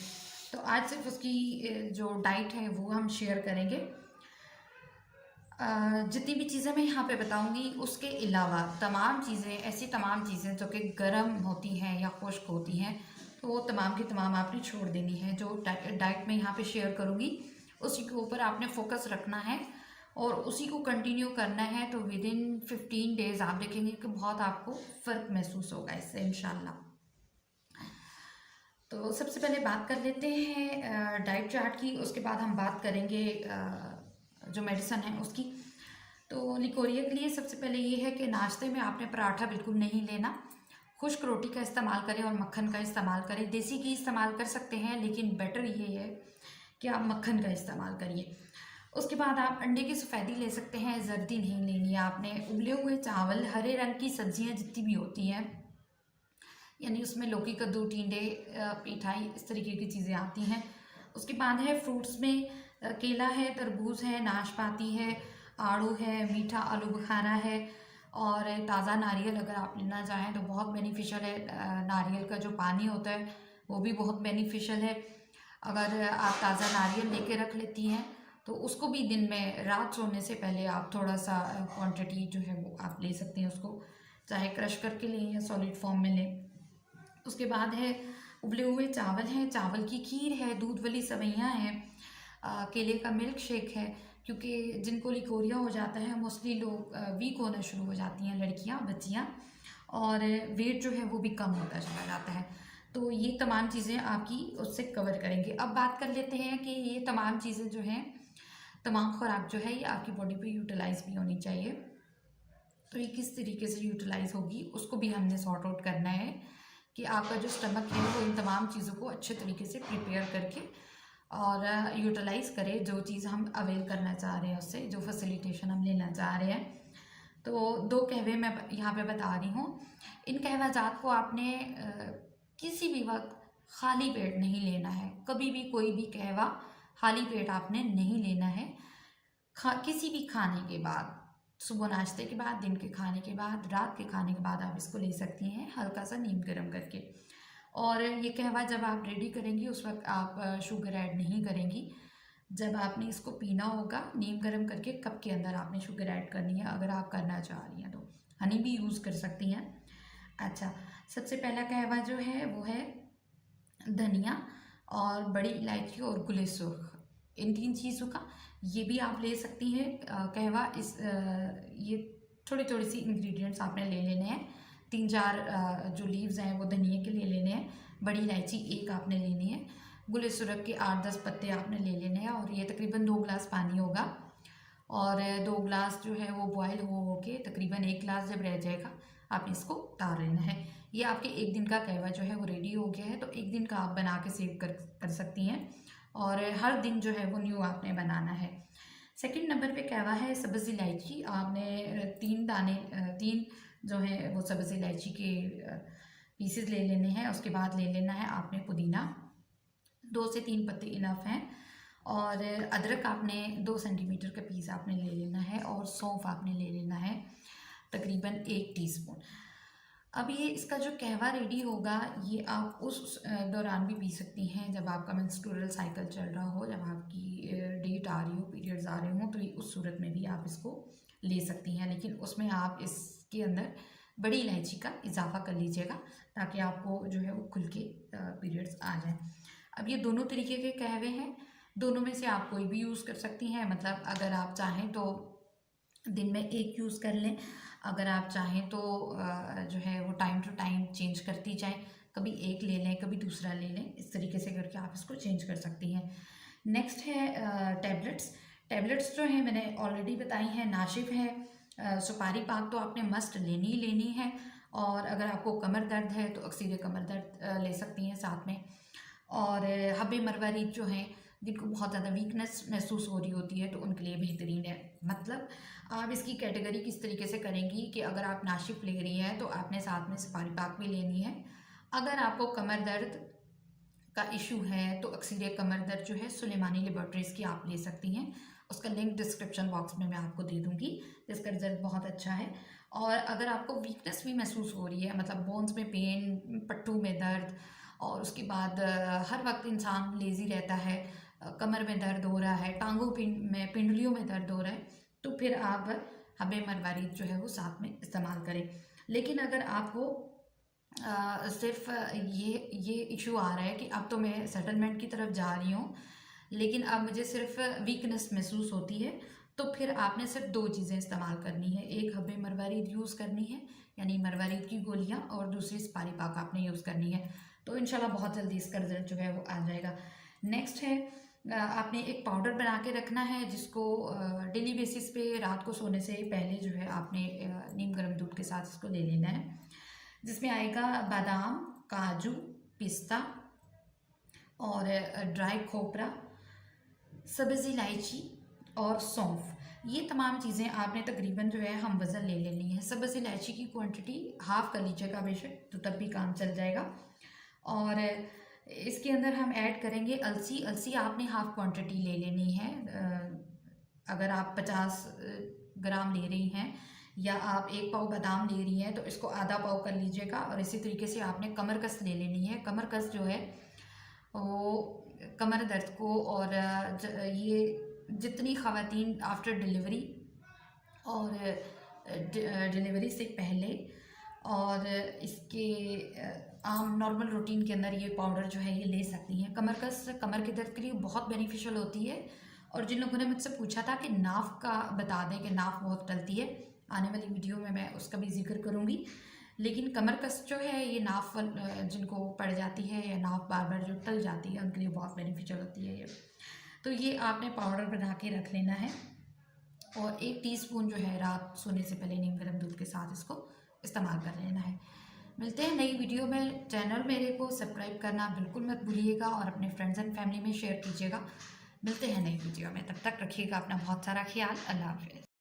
तो आज सिर्फ उसकी जो डाइट है वो हम शेयर करेंगे। जितनी भी चीज़ें मैं यहाँ पे बताऊँगी उसके अलावा तमाम चीज़ें, ऐसी तमाम चीज़ें जो कि गर्म होती हैं या खुश्क होती हैं, तो वो तमाम की तमाम आपने छोड़ देनी है। जो डाइट में यहाँ पे शेयर करूँगी उसी के ऊपर आपने फोकस रखना है और उसी को कंटिन्यू करना है। तो विद इन 15 डेज़ आप देखेंगे कि बहुत आपको फ़र्क महसूस होगा इससे इंशाल्लाह। तो सबसे पहले बात कर लेते हैं डाइट चार्ट की, उसके बाद हम बात करेंगे जो मेडिसिन है उसकी। तो लिकोरिया के लिए सबसे पहले ये है कि नाश्ते में आपने पराठा बिल्कुल नहीं लेना, खुश्क रोटी का इस्तेमाल करें और मक्खन का इस्तेमाल करें। देसी घी इस्तेमाल कर सकते हैं, लेकिन बेटर ये है कि आप मक्खन का इस्तेमाल करिए। उसके बाद आप अंडे की सफ़ेदी ले सकते हैं, जर्दी नहीं लेनी है आपने। उबले हुए चावल, हरे रंग की सब्जियां जितनी भी होती हैं, यानी उसमें लौकी, कद्दू, टिंडे, पेठाई, इस तरीके की चीज़ें आती हैं। उसके बाद है फ्रूट्स में केला है, तरबूज है, नाशपाती है, आड़ू है, मीठा आलू बुखारा है, और ताज़ा नारियल अगर आप लेना चाहें तो बहुत बेनिफिशियल है। नारियल का जो पानी होता है वो भी बहुत बेनिफिशियल है। अगर आप ताज़ा नारियल लेके रख लेती हैं तो उसको भी दिन में रात सोने से पहले आप थोड़ा सा क्वांटिटी जो है वो आप ले सकते हैं, उसको चाहे क्रश करके लें या सॉलिड फॉर्म में लें। उसके बाद है उबले हुए चावल हैं, चावल की खीर है, दूध वाली सेवइयाँ हैं, केले का मिल्क शेक है। क्योंकि जिनको लिकोरिया हो जाता है मोस्टली लोग वीक होना शुरू हो जाती हैं, लड़कियां, बच्चियां, और वेट जो है वो भी कम होता चला जाता है। तो ये तमाम चीज़ें आपकी उससे कवर करेंगे। अब बात कर लेते हैं कि ये तमाम चीज़ें जो हैं, तमाम खुराक जो है ये आपकी बॉडी पे यूटिलाइज भी होनी चाहिए। तो ये किस तरीके से यूटिलाइज होगी उसको भी हमने सॉर्ट आउट करना है कि आपका जो स्टमक है वो इन तमाम चीज़ों को अच्छे तरीके से प्रिपेयर करके और यूटिलाइज करें जो चीज़ हम अवेल करना चाह रहे हैं उससे, जो फैसिलिटेशन हम लेना चाह रहे हैं। तो 2 कहवे मैं यहाँ पे बता रही हूँ। इन कहवा जात को आपने किसी भी वक्त खाली पेट नहीं लेना है। कभी भी कोई भी कहवा खाली पेट आपने नहीं लेना है। किसी भी खाने के बाद, सुबह नाश्ते के बाद, दिन के खाने के बाद, रात के खाने के बाद आप इसको ले सकती हैं हल्का सा नीम गर्म करके। और ये कहवा जब आप रेडी करेंगी उस वक्त आप शुगर ऐड नहीं करेंगी। जब आपने इसको पीना होगा नीम गर्म करके, कप के अंदर आपने शुगर ऐड करनी है अगर आप करना चाह रही हैं तो। हनी भी यूज़ कर सकती हैं। अच्छा, सबसे पहला कहवा जो है वो है धनिया और बड़ी इलायची और गुले सुर्ख, इन 3 चीज़ों का ये भी आप ले सकती हैं कहवा। ये थोड़ी थोड़ी सी इंग्रेडिएंट्स आपने ले लेने हैं। 3-4 जो लीव्स हैं वो धनिया के ले लेने हैं, बड़ी इलायची 1 आपने लेनी है, गुले सुरख के 8-10 पत्ते आपने ले लेने हैं, और ये तकरीबन 2 गिलास पानी होगा। और 2 गिलास जो है वो बॉयल हो के तकरीबन 1 गिलास जब रह जाएगा आपने इसको उतार लेना है। ये आपके 1 दिन का कहवा जो है वो रेडी हो गया है। तो 1 दिन का आप बना के सेव कर सकती हैं, और हर दिन जो है वो न्यू आपने बनाना है। सेकंड नंबर पे कहवा है सब्ज़ इलायची। आपने 3 दाने 3 जो है वो सब्ज़ इलायची के पीसेस ले लेने हैं। उसके बाद ले लेना है आपने पुदीना, 2 से 3 पत्ते इनफ हैं, और अदरक आपने 2 सेंटीमीटर का पीस आपने ले लेना है, और सौंफ आपने ले लेना है। तकरीबन 1 टीस्पून। अब ये इसका जो कहवा रेडी होगा, ये आप उस दौरान भी पी सकती हैं जब आपका मेंस्ट्रुअल साइकिल चल रहा हो, जब आपकी डेट आ रही हो, पीरियड्स आ रहे हों, तो ये उस सूरत में भी आप इसको ले सकती हैं। लेकिन उसमें आप इसके अंदर बड़ी इलायची का इजाफा कर लीजिएगा ताकि आपको जो है वो खुल के पीरियड्स आ जाएं। अब ये दोनों तरीके के कहवे हैं, दोनों में से आप कोई भी यूज़ कर सकती हैं। मतलब अगर आप चाहें तो दिन में एक यूज़ कर लें, अगर आप चाहें तो जो है वो टाइम टू टाइम चेंज करती जाएं, कभी एक ले लें कभी दूसरा ले लें, इस तरीके से करके आप इसको चेंज कर सकती हैं। नेक्स्ट है टैबलेट्स। टैबलेट्स जो हैं मैंने ऑलरेडी बताई हैं, नाशिफ है, सुपारी पाक तो आपने मस्ट लेनी ही लेनी है। और अगर आपको कमर दर्द है तो अक्सीर कमर दर्द ले सकती हैं साथ में। और हब्बे मरवारीद जो हैं, जिनको बहुत ज़्यादा वीकनेस महसूस हो रही होती है, तो उनके लिए बेहतरीन है। मतलब आप इसकी कैटेगरी किस तरीके से करेंगी कि अगर आप नाशिफ ले रही हैं तो आपने साथ में सुपारी पाक भी लेनी है। अगर आपको कमर दर्द का इशू है तो अक्सीर कमर दर्द जो है सुलेमानी लेबॉर्ट्रीज़ की आप ले सकती हैं, उसका लिंक डिस्क्रिप्शन बॉक्स में मैं आपको दे दूँगी, जिसका रिजल्ट बहुत अच्छा है। और अगर आपको वीकनेस भी महसूस हो रही है, मतलब बोन्स में पेन, पट्टू में दर्द, और उसके बाद हर वक्त इंसान लेज़ी रहता है, कमर में दर्द हो रहा है, टांगों में पिंडलियों में दर्द हो रहा है, तो फिर आप हब्बे मरवारीद जो है वो साथ में इस्तेमाल करें। लेकिन अगर आपको सिर्फ ये इशू आ रहा है कि अब तो मैं सेटलमेंट की तरफ जा रही हूँ, लेकिन अब मुझे सिर्फ वीकनेस महसूस होती है, तो फिर आपने सिर्फ 2 चीज़ें इस्तेमाल करनी है। एक हब्बे मरवारीद यूज़ करनी है, यानी मरवारीद की गोलियाँ, और दूसरी सुपारी पाक आपने यूज़ करनी है। तो इंशाल्लाह बहुत जल्दी इसका रिजल्ट जो है वो आ जाएगा। नेक्स्ट है आपने एक पाउडर बना के रखना है, जिसको डेली बेसिस पे रात को सोने से पहले जो है आपने नीम गर्म दूध के साथ इसको ले लेना है, जिसमें आएगा बादाम, काजू, पिस्ता और ड्राई खोपरा, सब्ज़ इलायची और सौंफ। ये तमाम चीज़ें आपने तकरीबन जो है हम वज़न ले लेनी है। सब्ज़ इलायची की क्वांटिटी हाफ़ कर लीजिएगा बेशक, तो तब भी काम चल जाएगा। और इसके अंदर हम ऐड करेंगे अलसी। अलसी आपने हाफ़ क्वांटिटी ले लेनी है। अगर आप 50 ग्राम ले रही हैं या आप 1 पाव बादाम ले रही हैं तो इसको आधा पाव कर लीजिएगा। और इसी तरीके से आपने कमरकस ले लेनी है। कमरकस जो है वो कमर दर्द को, और ये जितनी ख़वातीन आफ्टर डिलीवरी और डिलीवरी से पहले और इसके आम नॉर्मल रूटीन के अंदर ये पाउडर जो है ये ले सकती हैं। कमरकस कमर के दर्द के लिए बहुत बेनिफिशियल होती है। और जिन लोगों ने मुझसे पूछा था कि नाफ का बता दें कि नाफ बहुत टलती है, आने वाली वीडियो में मैं उसका भी जिक्र करूँगी। लेकिन कमरकस जो है ये नाफ जिनको पड़ जाती है या नाफ बार बार जो टल जाती है, उनके लिए बहुत बेनिफिशियल होती है ये। तो ये आपने पाउडर बना के रख लेना है, और 1 टीस्पून जो है रात सोने से पहले नीम गर्म दूध के साथ इसको इस्तेमाल कर लेना है। मिलते हैं नई वीडियो में। चैनल मेरे को सब्सक्राइब करना बिल्कुल मत भूलिएगा और अपने फ्रेंड्स एंड फैमिली में शेयर कीजिएगा। मिलते हैं नई वीडियो में, तब तक रखिएगा अपना बहुत सारा ख्याल। अल्लाह हाफ़िज़।